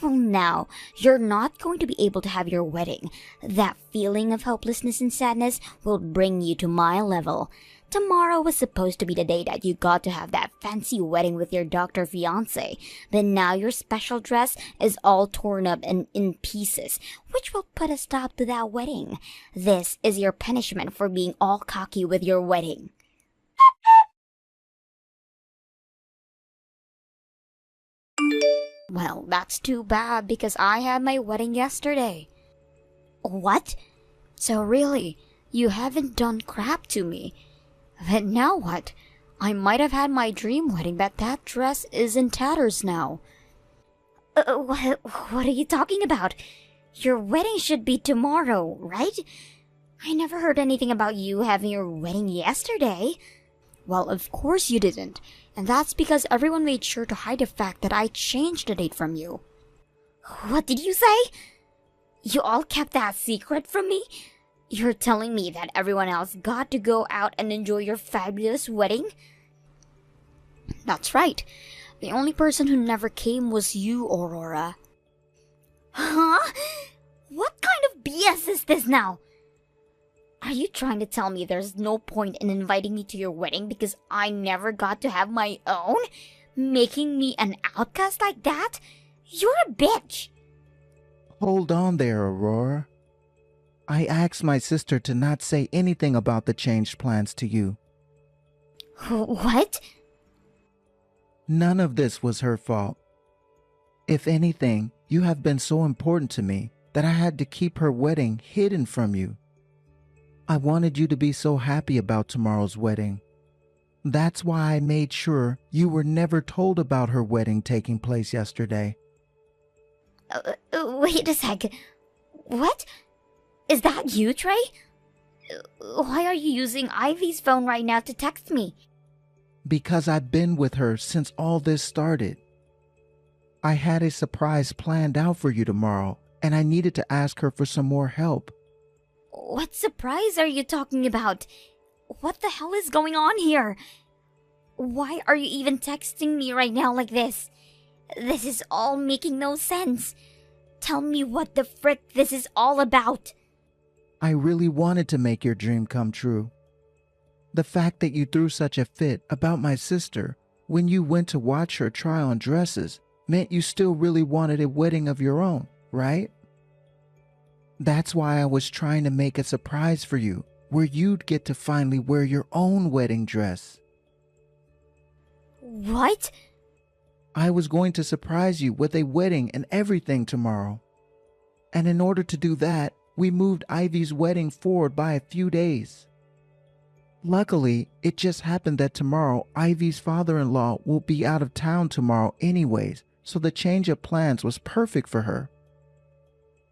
Speaker 3: Well, now, you're not going to be able to have your wedding. That feeling of hopelessness and sadness will bring you to my level. Tomorrow was supposed to be the day that you got to have that fancy wedding with your doctor fiancé, but now your special dress is all torn up and in pieces, which will put a stop to that wedding. This is your punishment for being all cocky with your wedding.
Speaker 1: Well, that's too bad because I had my wedding yesterday.
Speaker 3: What?
Speaker 1: So really, you haven't done crap to me. But now what? I might have had my dream wedding, but that dress is in tatters now.
Speaker 3: What are you talking about? Your wedding should be tomorrow, right? I never heard anything about you having your wedding yesterday.
Speaker 1: Well, of course you didn't. And that's because everyone made sure to hide the fact that I changed the date from you.
Speaker 3: What did you say? You all kept that secret from me? You're telling me that everyone else got to go out and enjoy your fabulous wedding?
Speaker 1: That's right. The only person who never came was you, Aurora.
Speaker 3: Huh? What kind of BS is this now? Are you trying to tell me there's no point in inviting me to your wedding because I never got to have my own? Making me an outcast like that? You're a bitch!
Speaker 4: Hold on there, Aurora. I asked my sister to not say anything about the changed plans to you.
Speaker 3: What?
Speaker 4: None of this was her fault. If anything, you have been so important to me that I had to keep her wedding hidden from you. I wanted you to be so happy about tomorrow's wedding. That's why I made sure you were never told about her wedding taking place yesterday.
Speaker 3: Wait a sec. What? Is that you, Trey? Why are you using Ivy's phone right now to text me?
Speaker 4: Because I've been with her since all this started. I had a surprise planned out for you tomorrow, and I needed to ask her for some more help.
Speaker 3: What surprise are you talking about? What the hell is going on here? Why are you even texting me right now like this? This is all making no sense. Tell me what the frick this is all about.
Speaker 4: I really wanted to make your dream come true. The fact that you threw such a fit about my sister when you went to watch her try on dresses meant you still really wanted a wedding of your own, right? That's why I was trying to make a surprise for you, where you'd get to finally wear your own wedding dress.
Speaker 3: What?
Speaker 4: I was going to surprise you with a wedding and everything tomorrow. And in order to do that, we moved Ivy's wedding forward by a few days. Luckily, it just happened that tomorrow Ivy's father-in-law will be out of town tomorrow anyways, so the change of plans was perfect for her.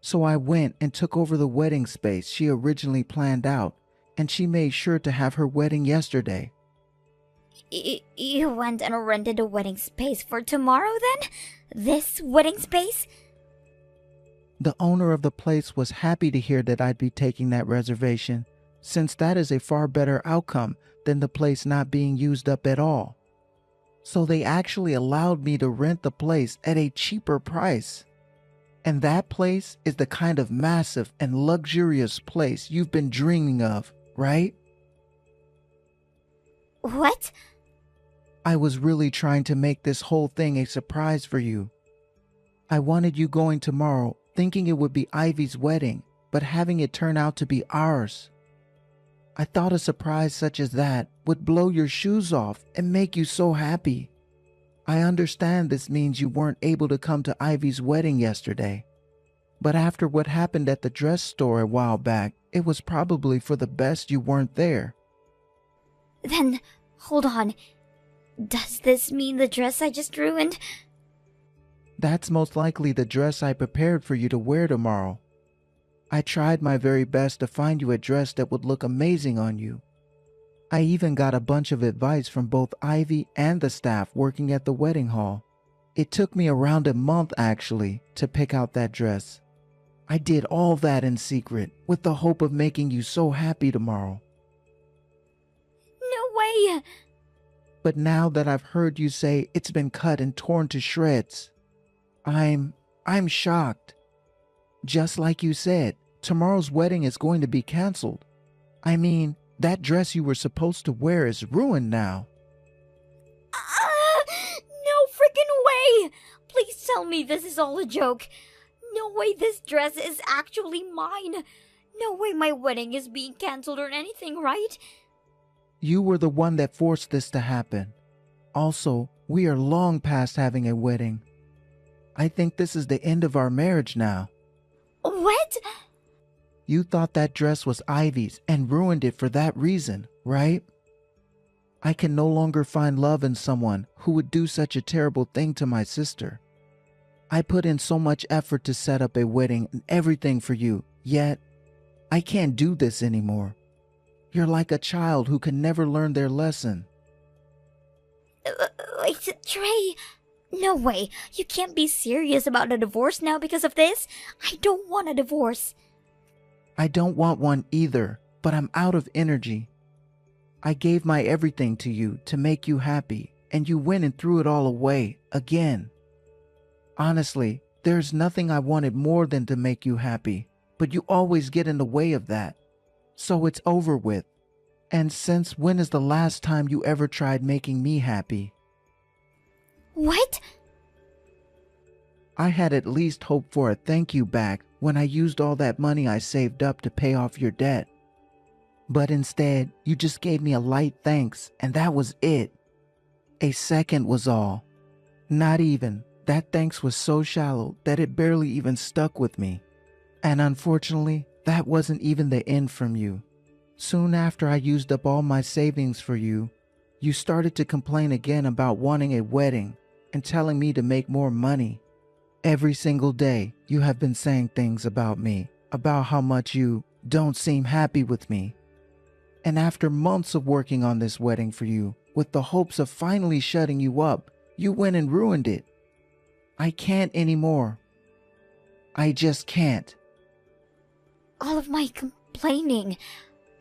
Speaker 4: So I went and took over the wedding space she originally planned out, and she made sure to have her wedding yesterday.
Speaker 3: You went and rented a wedding space for tomorrow then? This wedding space?
Speaker 4: The owner of the place was happy to hear that I'd be taking that reservation, since that is a far better outcome than the place not being used up at all. So they actually allowed me to rent the place at a cheaper price. And that place is the kind of massive and luxurious place you've been dreaming of, right?
Speaker 3: What?
Speaker 4: I was really trying to make this whole thing a surprise for you. I wanted you going tomorrow thinking it would be Ivy's wedding, but having it turn out to be ours. I thought a surprise such as that would blow your shoes off and make you so happy. I understand this means you weren't able to come to Ivy's wedding yesterday. But after what happened at the dress store a while back, it was probably for the best you weren't there.
Speaker 3: Then, hold on. Does this mean the dress I just ruined?
Speaker 4: That's most likely the dress I prepared for you to wear tomorrow. I tried my very best to find you a dress that would look amazing on you. I even got a bunch of advice from both Ivy and the staff working at the wedding hall. It took me around a month actually to pick out that dress. I did all that in secret with the hope of making you so happy tomorrow.
Speaker 3: No way!
Speaker 4: But now that I've heard you say it's been cut and torn to shreds, I'm shocked. Just like you said, tomorrow's wedding is going to be canceled. I mean, that dress you were supposed to wear is ruined now.
Speaker 3: No freaking way! Please tell me this is all a joke. No way this dress is actually mine. No way my wedding is being canceled or anything, right?
Speaker 4: You were the one that forced this to happen. Also, we are long past having a wedding. I think this is the end of our marriage now.
Speaker 3: What?
Speaker 4: You thought that dress was Ivy's and ruined it for that reason, right? I can no longer find love in someone who would do such a terrible thing to my sister. I put in so much effort to set up a wedding and everything for you, yet I can't do this anymore. You're like a child who can never learn their lesson.
Speaker 3: Wait, Trey, no way. You can't be serious about a divorce now because of this. I don't want a divorce.
Speaker 4: I don't want one either, but I'm out of energy. I gave my everything to you to make you happy, and you went and threw it all away again. Honestly, there's nothing I wanted more than to make you happy, but you always get in the way of that. So it's over with. And since when is the last time you ever tried making me happy?
Speaker 3: What?
Speaker 4: I had at least hoped for a thank you back when I used all that money I saved up to pay off your debt. But instead, you just gave me a light thanks, and that was it. A second was all. Not even. That thanks was so shallow that it barely even stuck with me. And unfortunately, that wasn't even the end from you. Soon after I used up all my savings for you, you started to complain again about wanting a wedding and telling me to make more money. Every single day, you have been saying things about me, about how much you don't seem happy with me. And after months of working on this wedding for you, with the hopes of finally shutting you up, you went and ruined it. I can't anymore. I just can't.
Speaker 3: All of my complaining.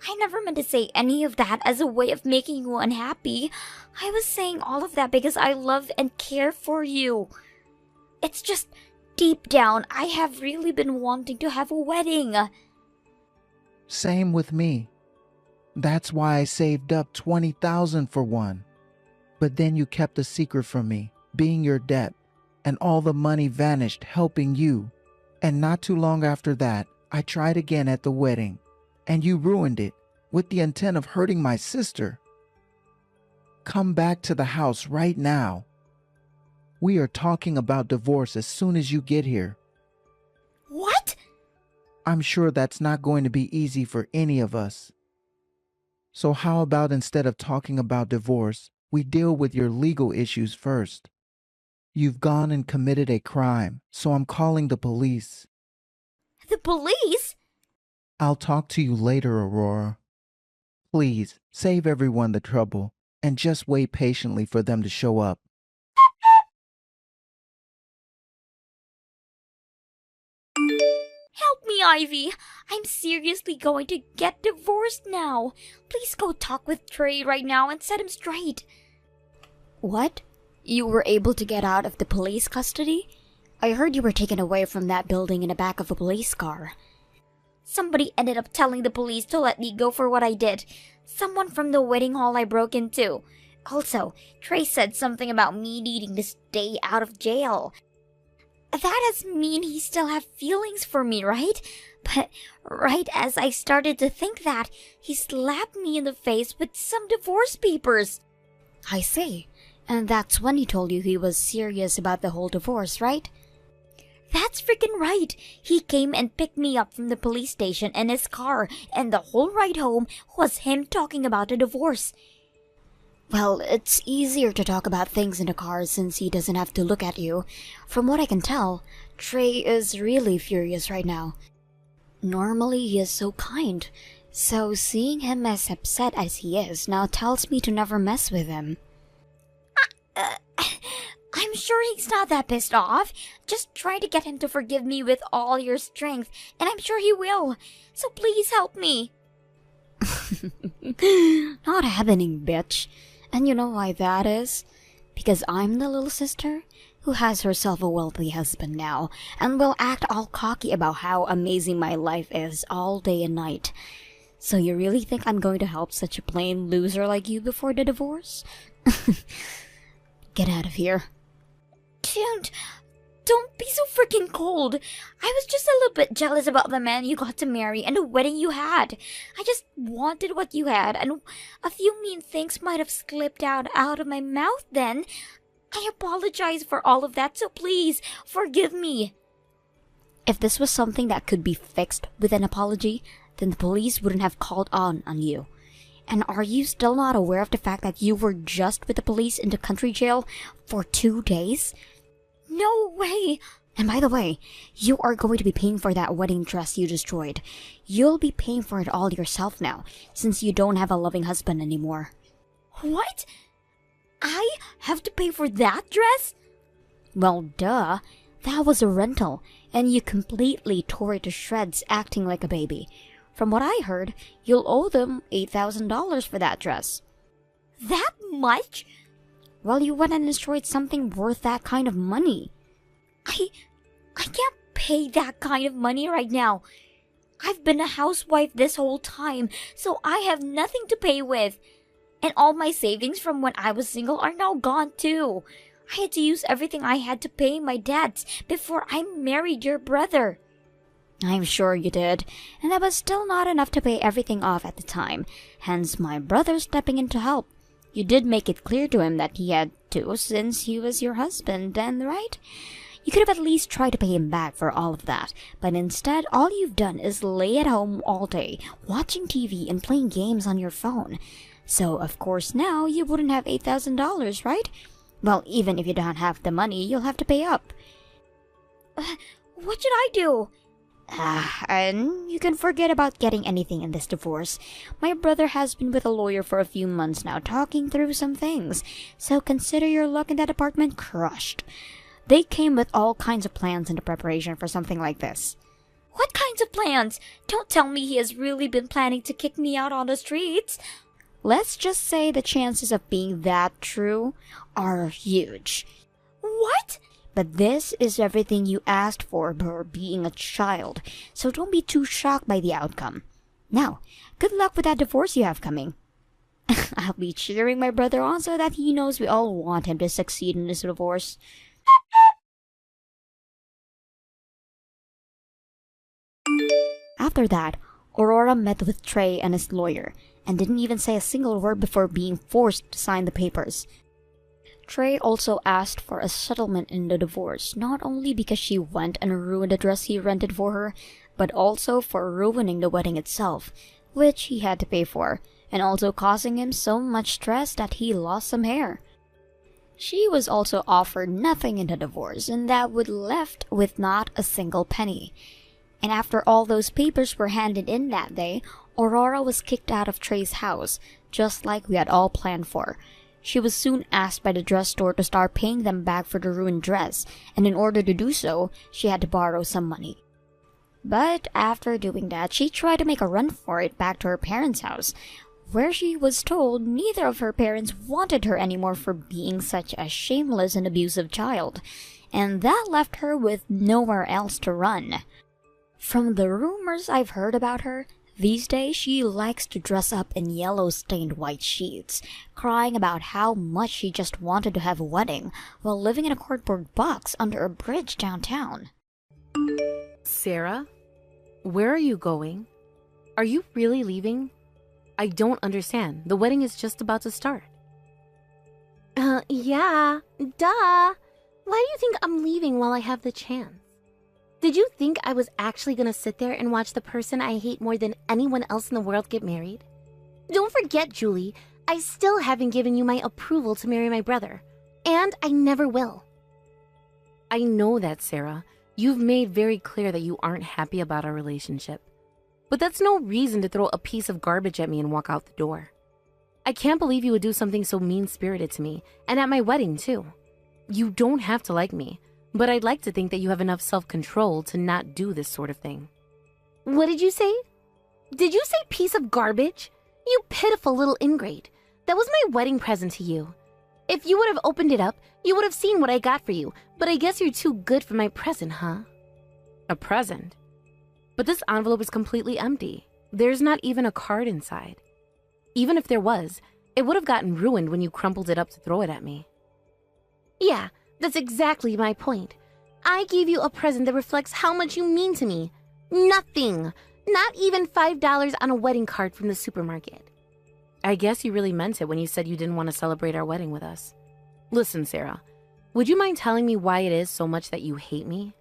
Speaker 3: I never meant to say any of that as a way of making you unhappy. I was saying all of that because I love and care for you. It's just, deep down, I have really been wanting to have a wedding.
Speaker 4: Same with me. That's why I saved up $20,000 for one. But then you kept the secret from me, being your debt, and all the money vanished helping you. And not too long after that, I tried again at the wedding, and you ruined it with the intent of hurting my sister. Come back to the house right now. We are talking about divorce as soon as you get here.
Speaker 3: What?
Speaker 4: I'm sure that's not going to be easy for any of us. So how about instead of talking about divorce, we deal with your legal issues first? You've gone and committed a crime, so I'm calling the police.
Speaker 3: The police?
Speaker 4: I'll talk to you later, Aurora. Please, save everyone the trouble, and just wait patiently for them to show up.
Speaker 3: Help me, Ivy. I'm seriously going to get divorced now. Please go talk with Trey right now and set him straight.
Speaker 1: What? You were able to get out of the police custody? I heard you were taken away from that building in the back of a police car.
Speaker 3: Somebody ended up telling the police to let me go for what I did. Someone from the wedding hall I broke into. Also, Trey said something about me needing to stay out of jail. That does mean he still have feelings for me, right? But right as I started to think that, he slapped me in the face with some divorce papers.
Speaker 1: I see. And that's when he told you he was serious about the whole divorce, right?
Speaker 3: That's freaking right. He came and picked me up from the police station in his car, and the whole ride home was him talking about a divorce.
Speaker 1: Well, it's easier to talk about things in the car since he doesn't have to look at you. From what I can tell, Trey is really furious right now. Normally he is so kind, so seeing him as upset as he is now tells me to never mess with him. I'm sure he's not that pissed off. Just try to get him to forgive me with all your strength, and I'm sure he will. So please help me.
Speaker 3: Not happening, bitch. And you know why that is? Because I'm the little sister who has herself a wealthy husband now and will act all cocky about how amazing my life is all day and night. So you really think I'm going to help such a plain loser like you before the divorce? Get out of here.
Speaker 1: Don't be so freaking cold. I was just a little bit jealous about the man you got to marry and the wedding you had. I just wanted what you had, and a few mean things might have slipped out of my mouth then. I apologize for all of that, so please, forgive me.
Speaker 3: If this was something that could be fixed with an apology, then the police wouldn't have called on you. And are you still not aware of the fact that you were just with the police in the country jail for 2 days?
Speaker 1: No way!
Speaker 3: And by the way, you are going to be paying for that wedding dress you destroyed. You'll be paying for it all yourself now, since you don't have a loving husband anymore.
Speaker 1: What? I have to pay for that dress?
Speaker 3: Well, duh. That was a rental, and you completely tore it to shreds acting like a baby. From what I heard, you'll owe them $8,000 for that dress.
Speaker 1: That much?
Speaker 3: Well, you went and destroyed something worth that kind of money.
Speaker 1: I can't pay that kind of money right now. I've been a housewife this whole time, so I have nothing to pay with. And all my savings from when I was single are now gone too. I had to use everything I had to pay my debts before I married your brother.
Speaker 3: I'm sure you did, and that was still not enough to pay everything off at the time, hence my brother stepping in to help. You did make it clear to him that he had to, since he was your husband, then, right? You could have at least tried to pay him back for all of that, but instead, all you've done is lay at home all day, watching TV and playing games on your phone. So, of course, now you wouldn't have $8,000, right? Well, even if you don't have the money, you'll have to pay up.
Speaker 1: What should I do?
Speaker 3: And you can forget about getting anything in this divorce. My brother has been with a lawyer for a few months now, talking through some things, so consider your luck in that apartment crushed. They came with all kinds of plans into preparation for something like this.
Speaker 1: What kinds of plans? Don't tell me he has really been planning to kick me out on the streets.
Speaker 3: Let's just say the chances of being that true are huge.
Speaker 1: What?
Speaker 3: But this is everything you asked for being a child, so don't be too shocked by the outcome. Now, good luck with that divorce you have coming. I'll be cheering my brother on so that he knows we all want him to succeed in this divorce. After that, Aurora met with Trey and his lawyer, and didn't even say a single word before being forced to sign the papers. Trey also asked for a settlement in the divorce, not only because she went and ruined the dress he rented for her, but also for ruining the wedding itself, which he had to pay for, and also causing him so much stress that he lost some hair. She was also offered nothing in the divorce, and that would left with not a single penny. And after all those papers were handed in that day, Aurora was kicked out of Trey's house, just like we had all planned for. She was soon asked by the dress store to start paying them back for the ruined dress, and in order to do so, she had to borrow some money. But after doing that, she tried to make a run for it back to her parents' house, where she was told neither of her parents wanted her anymore for being such a shameless and abusive child, and that left her with nowhere else to run. From the rumors I've heard about her, these days she likes to dress up in yellow-stained white sheets, crying about how much she just wanted to have a wedding while living in a cardboard box under a bridge downtown.
Speaker 5: Sarah, where are you going? Are you really leaving? I don't understand. The wedding is just about to start. Yeah, duh. Why do you think I'm leaving while I have the chance? Did you think I was actually gonna sit there and watch the person I hate more than anyone else in the world get married? Don't forget, Julie, I still haven't given you my approval to marry my brother. And I never will. I know that, Sarah. You've made very clear that you aren't happy about our relationship. But that's no reason to throw a piece of garbage at me and walk out the door. I can't believe you would do something so mean-spirited to me, and at my wedding, too. you don't have to like me, but I'd like to think that you have enough self-control to not do this sort of thing. What did you say? Did you say piece of garbage? You pitiful little ingrate. That was my wedding present to you. If you would have opened it up, you would have seen what I got for you, but I guess you're too good for my present, huh? A present? But this envelope is completely empty. There's not even a card inside. Even if there was, it would have gotten ruined when you crumpled it up to throw it at me. Yeah, that's exactly my point. I gave you a present that reflects how much you mean to me. Nothing. Not even $5 on a wedding card from the supermarket. I guess you really meant it when you said you didn't want to celebrate our wedding with us. Listen, Sarah, would you mind telling me why it is so much that you hate me?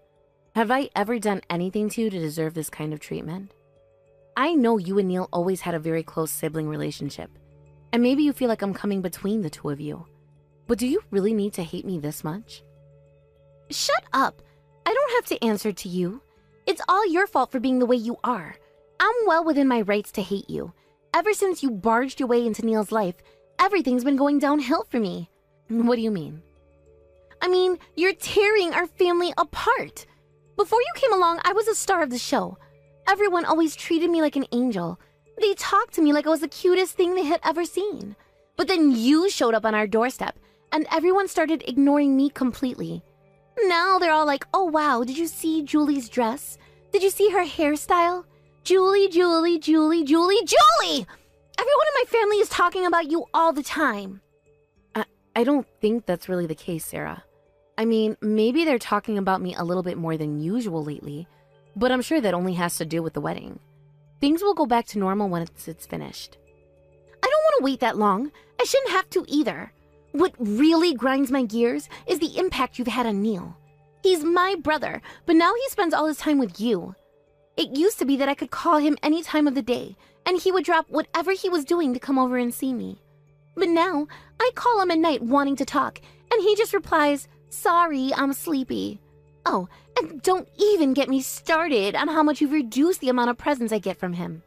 Speaker 5: Have I ever done anything to you to deserve this kind of treatment? I know you and Neil always had a very close sibling relationship, and maybe you feel like I'm coming between the two of you. But do you really need to hate me this much? Shut up! I don't have to answer to you. It's all your fault for being the way you are. I'm well within my rights to hate you. Ever since you barged your way into Neil's life, everything's been going downhill for me. What do you mean? I mean, you're tearing our family apart. Before you came along, I was a star of the show. Everyone always treated me like an angel. They talked to me like I was the cutest thing they had ever seen. But then you showed up on our doorstep, and everyone started ignoring me completely. Now they're all like, oh wow, did you see Julie's dress? Did you see her hairstyle? Julie, Julie, Julie, Julie, Julie! Everyone in my family is talking about you all the time. I don't think that's really the case, Sarah. I mean, maybe they're talking about me a little bit more than usual lately, but I'm sure that only has to do with the wedding. Things will go back to normal once it's finished. I don't want to wait that long. I shouldn't have to either. What really grinds my gears is the impact you've had on Neil. He's my brother, but now he spends all his time with you. It used to be that I could call him any time of the day, and he would drop whatever he was doing to come over and see me. But now, I call him at night wanting to talk, and he just replies, sorry, I'm sleepy. Oh, and don't even get me started on how much you've reduced the amount of presents I get from him.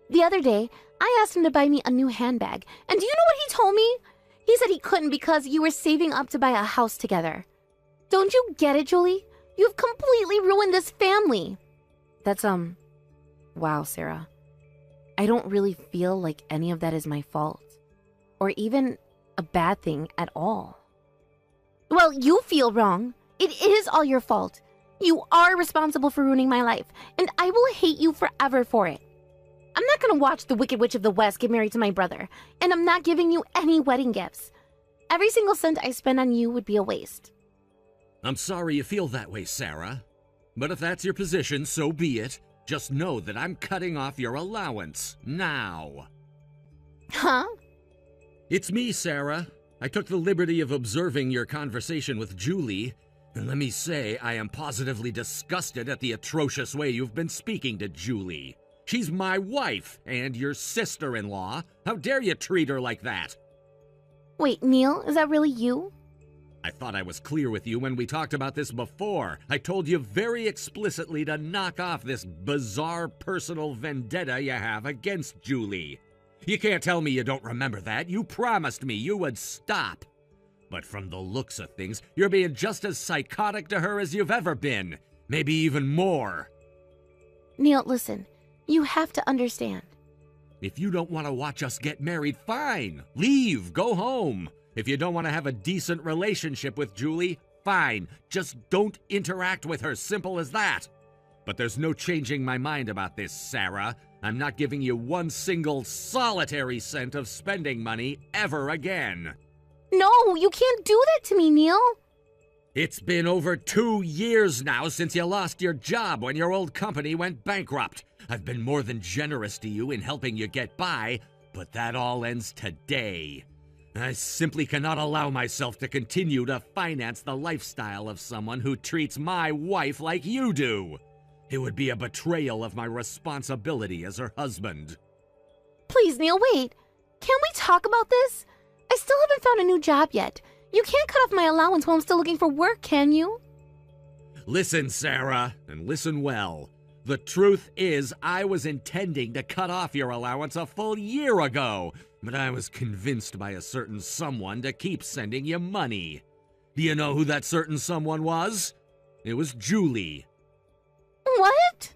Speaker 5: The other day, I asked him to buy me a new handbag, and do you know what he told me? He said he couldn't because you were saving up to buy a house together. Don't you get it, Julie? You've completely ruined this family. That's, wow, Sarah. I don't really feel like any of that is my fault. Or even a bad thing at all. Well, you feel wrong. It is all your fault. You are responsible for ruining my life, and I will hate you forever for it. I'm not gonna watch the Wicked Witch of the West get married to my brother, and I'm not giving you any wedding gifts. Every single cent I spend on you would be a waste.
Speaker 6: I'm sorry you feel that way, Sarah. But if that's your position, so be it. Just know that I'm cutting off your allowance now.
Speaker 5: Huh?
Speaker 6: It's me, Sarah. I took the liberty of observing your conversation with Julie, and let me say I am positively disgusted at the atrocious way you've been speaking to Julie. She's my wife and your sister-in-law. How dare you treat her like that?
Speaker 5: Wait, Neil, is that really you?
Speaker 6: I thought I was clear with you when we talked about this before. I told you very explicitly to knock off this bizarre personal vendetta you have against Julie. You can't tell me you don't remember that. You promised me you would stop. But from the looks of things, you're being just as psychotic to her as you've ever been. Maybe even more.
Speaker 5: Neil, listen. You have to understand.
Speaker 6: If you don't want to watch us get married, fine. Leave. Go home. If you don't want to have a decent relationship with Julie, fine. Just don't interact with her. Simple as that. But there's no changing my mind about this, Sarah. I'm not giving you one single solitary cent of spending money ever again.
Speaker 5: No, you can't do that to me, Neil.
Speaker 6: It's been over 2 years now since you lost your job when your old company went bankrupt. I've been more than generous to you in helping you get by, but that all ends today. I simply cannot allow myself to continue to finance the lifestyle of someone who treats my wife like you do. It would be a betrayal of my responsibility as her husband.
Speaker 5: Please, Neil, wait. Can we talk about this? I still haven't found a new job yet. You can't cut off my allowance while I'm still looking for work, can you?
Speaker 6: Listen, Sarah, and listen well. The truth is, I was intending to cut off your allowance a full year ago, but I was convinced by a certain someone to keep sending you money. Do you know who that certain someone was? It was Julie.
Speaker 5: What?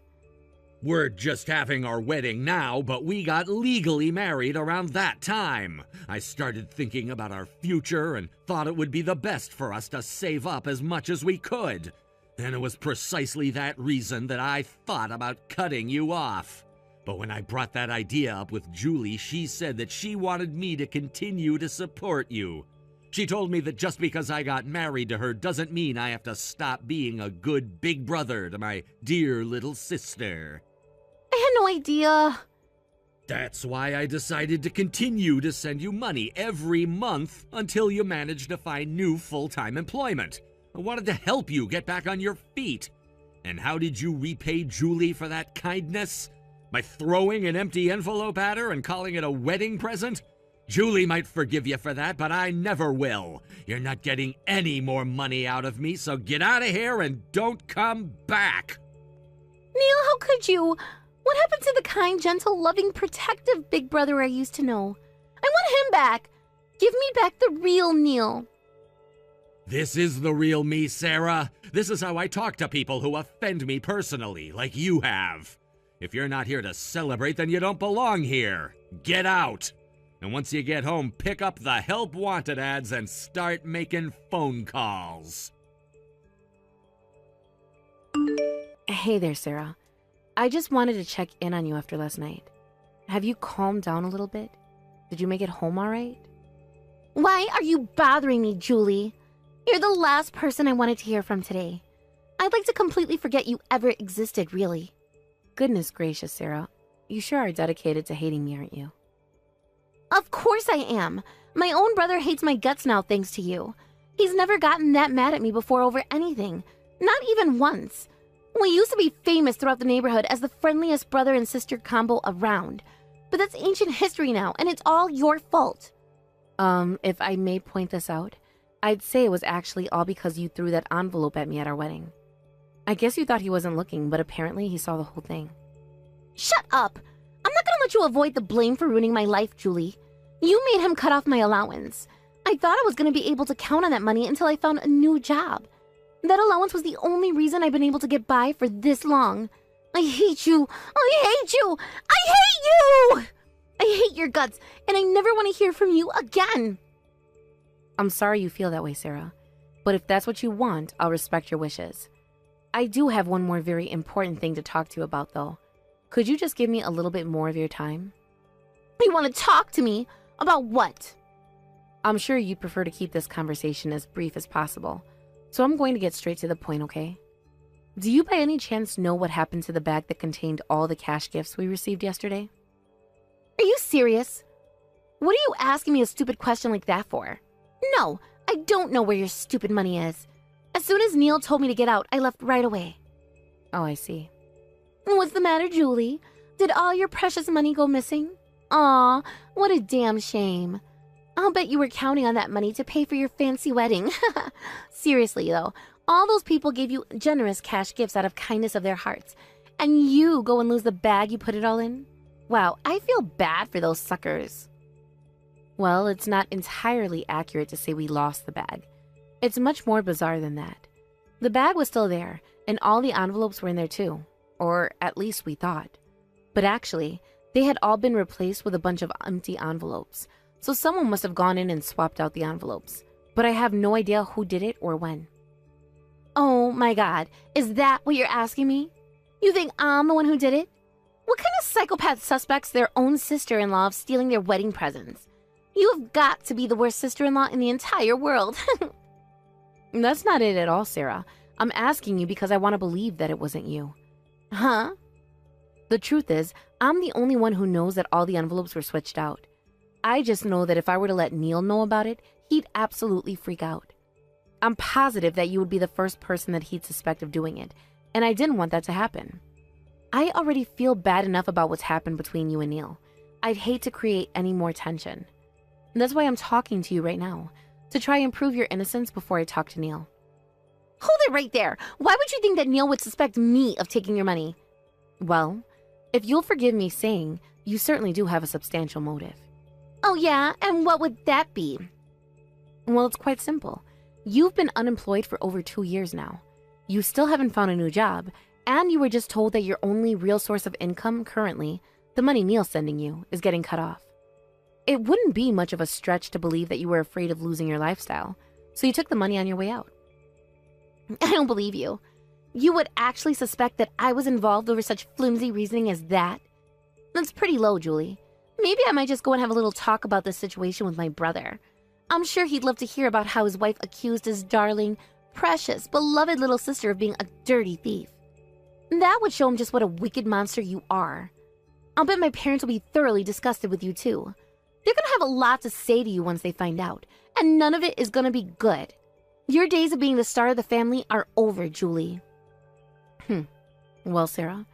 Speaker 6: We're just having our wedding now, but we got legally married around that time. I started thinking about our future and thought it would be the best for us to save up as much as we could. And it was precisely that reason that I thought about cutting you off. But when I brought that idea up with Julie, she said that she wanted me to continue to support you. She told me that just because I got married to her doesn't mean I have to stop being a good big brother to my dear little sister.
Speaker 5: I had no idea.
Speaker 6: That's why I decided to continue to send you money every month until you managed to find new full-time employment. I wanted to help you get back on your feet. And how did you repay Julie for that kindness? By throwing an empty envelope at her and calling it a wedding present? Julie might forgive you for that, but I never will. You're not getting any more money out of me, so get out of here and don't come back.
Speaker 5: Neil, how could you? What happened to the kind, gentle, loving, protective big brother I used to know? I want him back. Give me back the real Neil.
Speaker 6: This is the real me, Sarah. This is how I talk to people who offend me personally, like you have. If you're not here to celebrate, then you don't belong here. Get out. And once you get home, pick up the help wanted ads and start making phone calls.
Speaker 5: Hey there, Sarah. I just wanted to check in on you after last night. Have you calmed down a little bit? Did you make it home all right? Why are you bothering me, Julie? You're the last person I wanted to hear from today. I'd like to completely forget you ever existed, really. Goodness gracious, Sarah. You sure are dedicated to hating me, aren't you? Of course I am. My own brother hates my guts now thanks to you. He's never gotten that mad at me before over anything. Not even once. We used to be famous throughout the neighborhood as the friendliest brother and sister combo around. But that's ancient history now, and it's all your fault. If I may point this out, I'd say it was actually all because you threw that envelope at me at our wedding. I guess you thought he wasn't looking, but apparently he saw the whole thing. Shut up! I'm not gonna let you avoid the blame for ruining my life, Julie. You made him cut off my allowance. I thought I was gonna be able to count on that money until I found a new job. That allowance was the only reason I've been able to get by for this long. I hate you! I hate you! I hate you! I hate your guts, and I never want to hear from you again! I'm sorry you feel that way, Sarah. But if that's what you want, I'll respect your wishes. I do have one more very important thing to talk to you about, though. Could you just give me a little bit more of your time? You want to talk to me? About what? I'm sure you'd prefer to keep this conversation as brief as possible. So I'm going to get straight to the point, okay? Do you by any chance know what happened to the bag that contained all the cash gifts we received yesterday? Are you serious? What are you asking me a stupid question like that for? No, I don't know where your stupid money is. As soon as Neil told me to get out, I left right away. Oh, I see. What's the matter, Julie? Did all your precious money go missing? Aw, what a damn shame. I'll bet you were counting on that money to pay for your fancy wedding. Seriously, though, all those people gave you generous cash gifts out of kindness of their hearts, and you go and lose the bag you put it all in? Wow, I feel bad for those suckers. Well, it's not entirely accurate to say we lost the bag. It's much more bizarre than that. The bag was still there, and all the envelopes were in there too. Or at least we thought. But actually, they had all been replaced with a bunch of empty envelopes. So someone must have gone in and swapped out the envelopes. But I have no idea who did it or when. Oh my god, is that what you're asking me? You think I'm the one who did it? What kind of psychopath suspects their own sister-in-law of stealing their wedding presents? You have got to be the worst sister-in-law in the entire world. That's not it at all, Sarah. I'm asking you because I want to believe that it wasn't you. Huh? The truth is, I'm the only one who knows that all the envelopes were switched out. I just know that if I were to let Neil know about it, he'd absolutely freak out. I'm positive that you would be the first person that he'd suspect of doing it, and I didn't want that to happen. I already feel bad enough about what's happened between you and Neil. I'd hate to create any more tension. And that's why I'm talking to you right now, to try and prove your innocence before I talk to Neil. Hold it right there! Why would you think that Neil would suspect me of taking your money? Well, if you'll forgive me saying, you certainly do have a substantial motive. Oh yeah? And what would that be? Well, it's quite simple. You've been unemployed for over 2 years now. You still haven't found a new job, and you were just told that your only real source of income currently, the money Neil's sending you, is getting cut off. It wouldn't be much of a stretch to believe that you were afraid of losing your lifestyle, so you took the money on your way out. I don't believe you. You would actually suspect that I was involved over such flimsy reasoning as that? That's pretty low, Julie. Maybe I might just go and have a little talk about this situation with my brother. I'm sure he'd love to hear about how his wife accused his darling, precious, beloved little sister of being a dirty thief. That would show him just what a wicked monster you are. I'll bet my parents will be thoroughly disgusted with you too. They're gonna have a lot to say to you once they find out, and none of it is gonna be good. Your days of being the star of the family are over, Julie. Well, Sarah,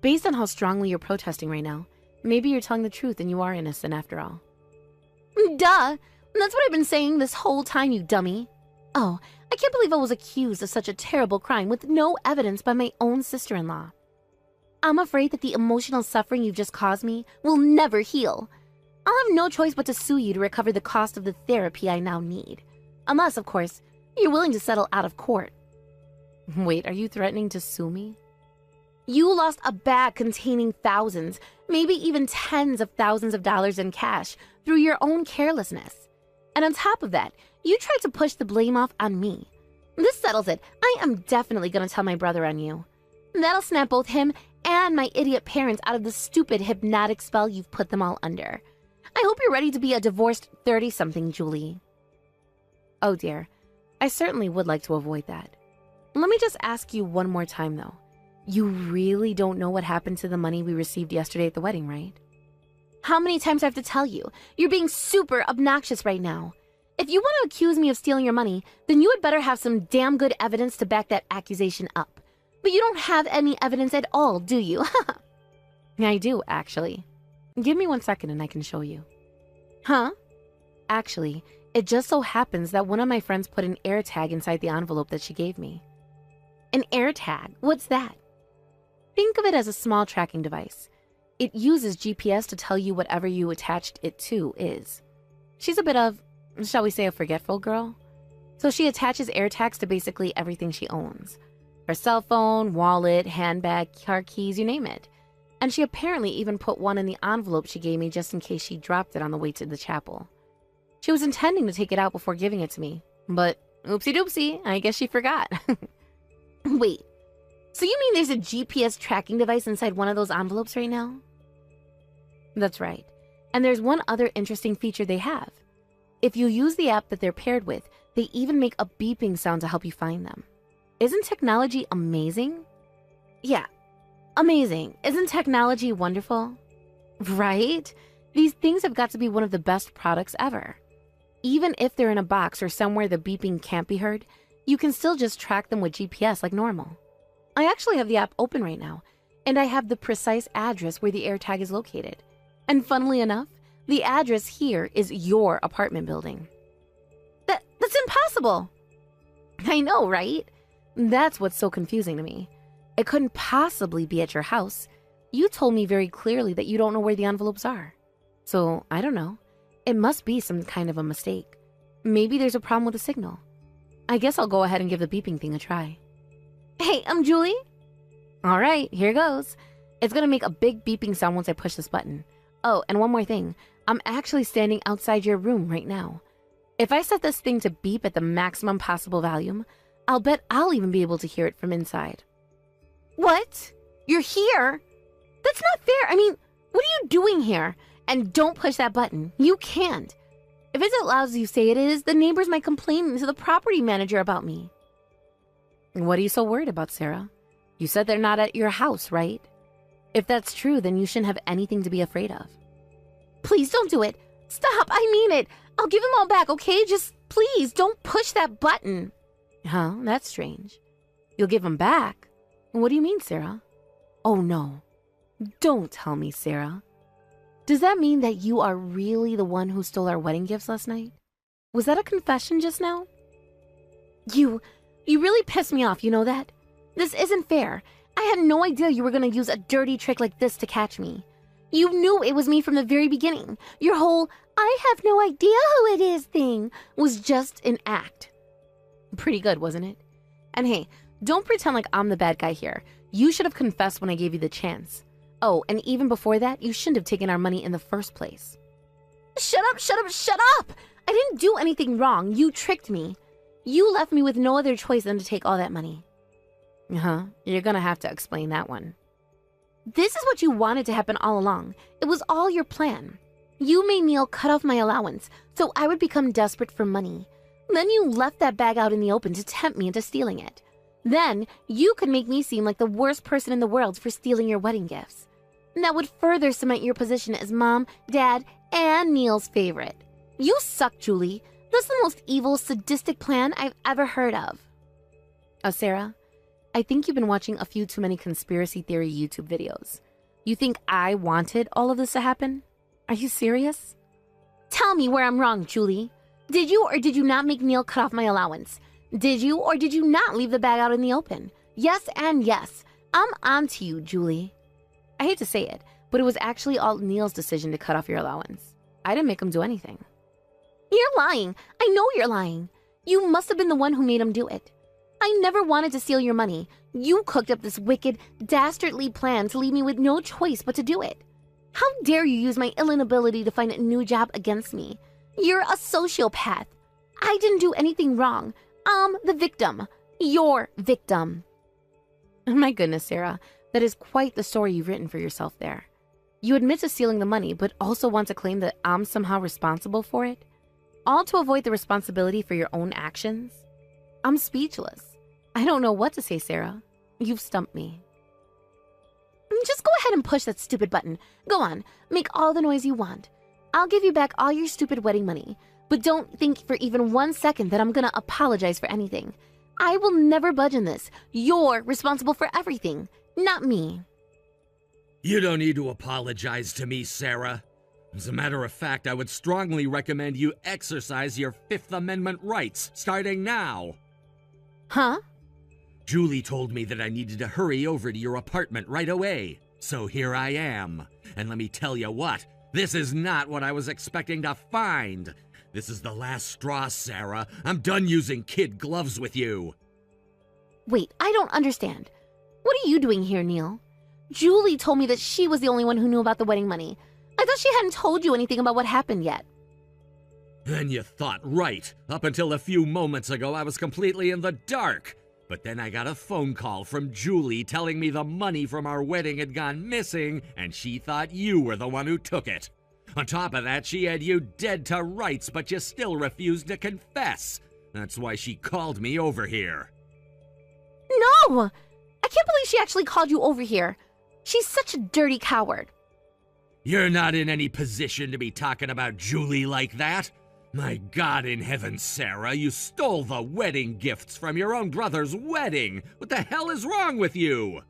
Speaker 5: based on how strongly you're protesting right now, maybe you're telling the truth and you are innocent after all. Duh! That's what I've been saying this whole time, you dummy. Oh, I can't believe I was accused of such a terrible crime with no evidence by my own sister-in-law. I'm afraid that the emotional suffering you've just caused me will never heal. I'll have no choice but to sue you to recover the cost of the therapy I now need. Unless, of course, you're willing to settle out of court. Wait, are you threatening to sue me? You lost a bag containing thousands, maybe even tens of thousands of dollars in cash through your own carelessness. And on top of that, you tried to push the blame off on me. This settles it. I am definitely going to tell my brother on you. That'll snap both him and my idiot parents out of the stupid hypnotic spell you've put them all under. I hope you're ready to be a divorced 30-something, Julie. Oh dear, I certainly would like to avoid that. Let me just ask you one more time though. You really don't know what happened to the money we received yesterday at the wedding, right? How many times do I have to tell you? You're being super obnoxious right now. If you want to accuse me of stealing your money, then you had better have some damn good evidence to back that accusation up. But you don't have any evidence at all, do you? I do, actually. Give me 1 second and I can show you. Huh? Actually, it just so happens that one of my friends put an air tag inside the envelope that she gave me. An air tag? What's that? Think of it as a small tracking device. It uses GPS to tell you whatever you attached it to is. She's a bit of, shall we say, a forgetful girl. So she attaches air tags to basically everything she owns. Her cell phone, wallet, handbag, car keys, you name it. And she apparently even put one in the envelope she gave me just in case she dropped it on the way to the chapel. She was intending to take it out before giving it to me, but oopsie doopsie, I guess she forgot. Wait, so you mean there's a GPS tracking device inside one of those envelopes right now? That's right. And there's one other interesting feature they have. If you use the app that they're paired with, they even make a beeping sound to help you find them. Isn't technology amazing? Yeah, amazing. Isn't technology wonderful? Right? These things have got to be one of the best products ever. Even if they're in a box or somewhere the beeping can't be heard, you can still just track them with GPS like normal. I actually have the app open right now, and I have the precise address where the AirTag is located. And funnily enough, the address here is your apartment building. That's impossible! I know, right? That's what's so confusing to me. It couldn't possibly be at your house. You told me very clearly that you don't know where the envelopes are. So, I don't know. It must be some kind of a mistake. Maybe there's a problem with the signal. I guess I'll go ahead and give the beeping thing a try. Hey, I'm Julie. All right, here goes. It's gonna make a big beeping sound once I push this button. Oh, and one more thing. I'm actually standing outside your room right now. If I set this thing to beep at the maximum possible volume, I'll bet I'll even be able to hear it from inside. What? You're here? That's not fair. I mean, what are you doing here? And don't push that button. You can't. If it's as loud as you say it is, the neighbors might complain to the property manager about me. What are you so worried about, Sarah? You said they're not at your house, right? If that's true, then you shouldn't have anything to be afraid of. Please don't do it. Stop, I mean it. I'll give them all back, okay? Just please don't push that button. Huh? That's strange. You'll give them back? What do you mean, Sarah? Oh no. Don't tell me, Sarah. Does that mean that you are really the one who stole our wedding gifts last night? Was that a confession just now? You really pissed me off, you know that? This isn't fair. I had no idea you were going to use a dirty trick like this to catch me. You knew it was me from the very beginning. Your whole, I have no idea who it is thing was just an act. Pretty good, wasn't it? And hey, don't pretend like I'm the bad guy here. You should have confessed when I gave you the chance. Oh, and even before that, you shouldn't have taken our money in the first place. Shut up, shut up, shut up! I didn't do anything wrong. You tricked me. You left me with no other choice than to take all that money. You're gonna have to explain that one. This is what you wanted to happen all along. It was all your plan. You made Neil cut off my allowance, so I would become desperate for money. Then you left that bag out in the open to tempt me into stealing it. Then you could make me seem like the worst person in the world for stealing your wedding gifts. And that would further cement your position as Mom, Dad, and Neil's favorite. You suck, Julie. That's the most evil, sadistic plan I've ever heard of. Sarah, I think you've been watching a few too many conspiracy theory YouTube videos. You think I wanted all of this to happen? Are you serious? Tell me where I'm wrong, Julie. Did you or did you not make Neil cut off my allowance? Did you or did you not leave the bag out in the open? Yes and yes. I'm on to you, Julie. I hate to say it, but it was actually all Neil's decision to cut off your allowance. I didn't make him do anything. You're lying. I know you're lying. You must have been the one who made him do it. I never wanted to steal your money. You cooked up this wicked, dastardly plan to leave me with no choice but to do it. How dare you use my ill inability to find a new job against me? You're a sociopath. I didn't do anything wrong. I'm the victim. Your victim. My goodness, Sarah. That is quite the story you've written for yourself there. You admit to stealing the money, but also want to claim that I'm somehow responsible for it? All to avoid the responsibility for your own actions? I'm speechless. I don't know what to say, Sarah. You've stumped me. Just go ahead and push that stupid button. Go on, make all the noise you want. I'll give you back all your stupid wedding money, but don't think for even 1 second that I'm gonna apologize for anything. I will never budge on this. You're responsible for everything, not me.
Speaker 6: You don't need to apologize to me, Sarah. As a matter of fact, I would strongly recommend you exercise your Fifth Amendment rights, starting now.
Speaker 5: Huh?
Speaker 6: Julie told me that I needed to hurry over to your apartment right away. So here I am. And let me tell you what, this is not what I was expecting to find. This is the last straw, Sarah. I'm done using kid gloves with you.
Speaker 5: Wait, I don't understand. What are you doing here, Neil? Julie told me that she was the only one who knew about the wedding money. I thought she hadn't told you anything about what happened yet.
Speaker 6: Then you thought right. Up until a few moments ago, I was completely in the dark. But then I got a phone call from Julie telling me the money from our wedding had gone missing, and she thought you were the one who took it. On top of that, she had you dead to rights, but you still refused to confess. That's why she called me over here.
Speaker 5: No! I can't believe she actually called you over here. She's such a dirty coward.
Speaker 6: You're not in any position to be talking about Julie like that. My God in heaven, Sarah, you stole the wedding gifts from your own brother's wedding. What the hell is wrong with you?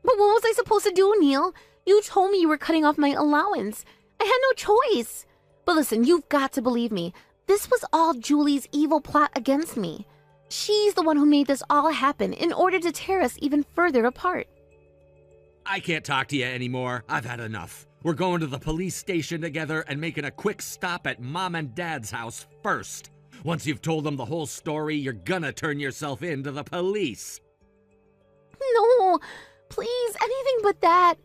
Speaker 5: But what was I supposed to do, Neil? You told me you were cutting off my allowance. I had no choice. But listen, you've got to believe me. This was all Julie's evil plot against me. She's the one who made this all happen in order to tear us even further apart.
Speaker 6: I can't talk to you anymore. I've had enough. We're going to the police station together and making a quick stop at Mom and Dad's house first. Once you've told them the whole story, you're gonna turn yourself in to the police.
Speaker 5: No, please, anything but that.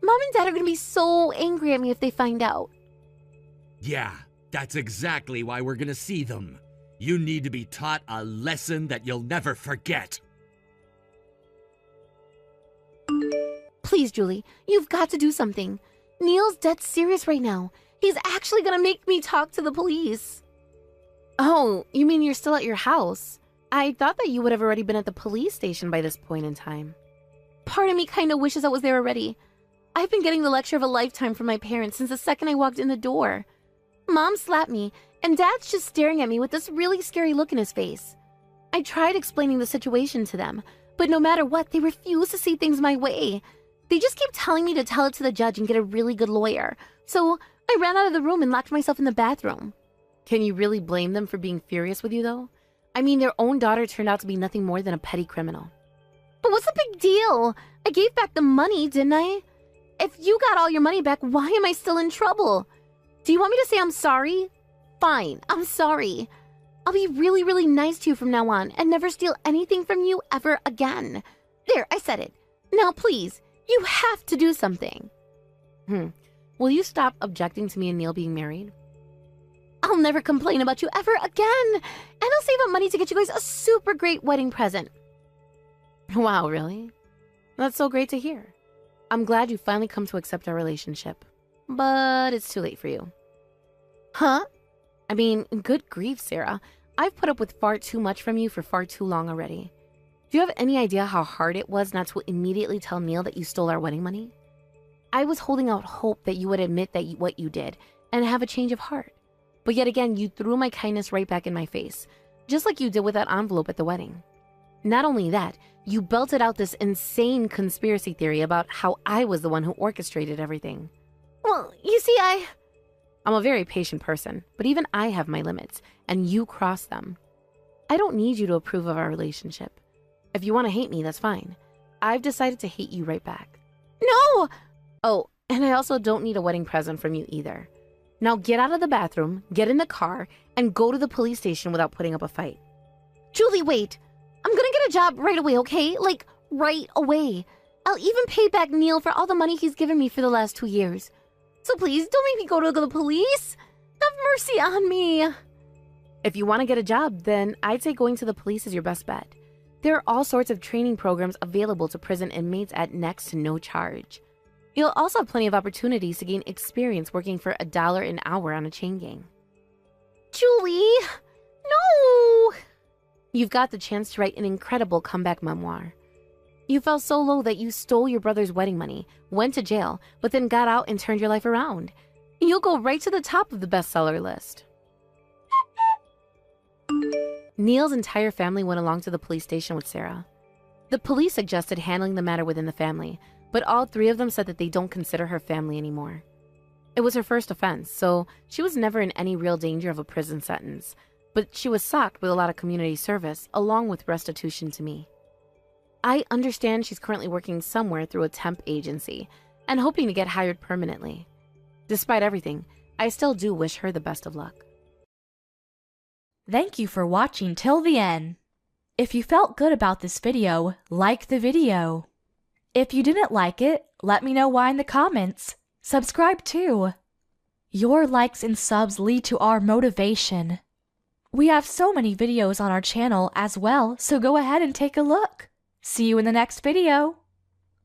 Speaker 5: Mom and Dad are gonna be so angry at me if they find out.
Speaker 6: Yeah, that's exactly why we're gonna see them. You need to be taught a lesson that you'll never forget.
Speaker 5: Please, Julie, you've got to do something. Neil's dead serious right now. He's actually gonna make me talk to the police. Oh, you mean you're still at your house? I thought that you would have already been at the police station by this point in time. Part of me kinda wishes I was there already. I've been getting the lecture of a lifetime from my parents since the second I walked in the door. Mom slapped me, and Dad's just staring at me with this really scary look in his face. I tried explaining the situation to them, but no matter what, they refuse to see things my way. They just keep telling me to tell it to the judge and get a really good lawyer. So I ran out of the room and locked myself in the bathroom. Can you really blame them for being furious with you, though? I mean, their own daughter turned out to be nothing more than a petty criminal. But what's the big deal? I gave back the money, didn't I? If you got all your money back, why am I still in trouble? Do you want me to say I'm sorry? Fine, I'm sorry. I'll be really, really nice to you from now on and never steal anything from you ever again. There, I said it. Now please, you have to do something. Will you stop objecting to me and Neil being married? I'll never complain about you ever again. And I'll save up money to get you guys a super great wedding present. Wow, really? That's so great to hear. I'm glad you finally come to accept our relationship. But it's too late for you. Huh? I mean, good grief, Sarah. I've put up with far too much from you for far too long already. Do you have any idea how hard it was not to immediately tell Neil that you stole our wedding money? I was holding out hope that you would admit that what you did and have a change of heart. But yet again, you threw my kindness right back in my face, just like you did with that envelope at the wedding. Not only that, you belted out this insane conspiracy theory about how I was the one who orchestrated everything. Well, you see, I'm a very patient person, but even I have my limits, and you cross them. I don't need you to approve of our relationship. If you want to hate me, that's fine. I've decided to hate you right back. No! Oh, and I also don't need a wedding present from you either. Now get out of the bathroom, get in the car, and go to the police station without putting up a fight. Julie, wait! I'm gonna get a job right away, okay? Like, right away. I'll even pay back Neil for all the money he's given me for the last 2 years. So please, don't make me go to the police. Have mercy on me. If you want to get a job, then I'd say going to the police is your best bet. There are all sorts of training programs available to prison inmates at next to no charge. You'll also have plenty of opportunities to gain experience working for $1 an hour on a chain gang. Julie, no! You've got the chance to write an incredible comeback memoir. You fell so low that you stole your brother's wedding money, went to jail, but then got out and turned your life around. You'll go right to the top of the bestseller list. Neil's entire family went along to the police station with Sarah. The police suggested handling the matter within the family, but all 3 of them said that they don't consider her family anymore. It was her first offense, so she was never in any real danger of a prison sentence, but she was socked with a lot of community service, along with restitution to me. I understand she's currently working somewhere through a temp agency and hoping to get hired permanently. Despite everything, I still do wish her the best of luck.
Speaker 7: Thank you for watching till the end. If you felt good about this video, like the video. If you didn't like it, let me know why in the comments. Subscribe too. Your likes and subs lead to our motivation. We have so many videos on our channel as well, so go ahead and take a look. See you in the next video.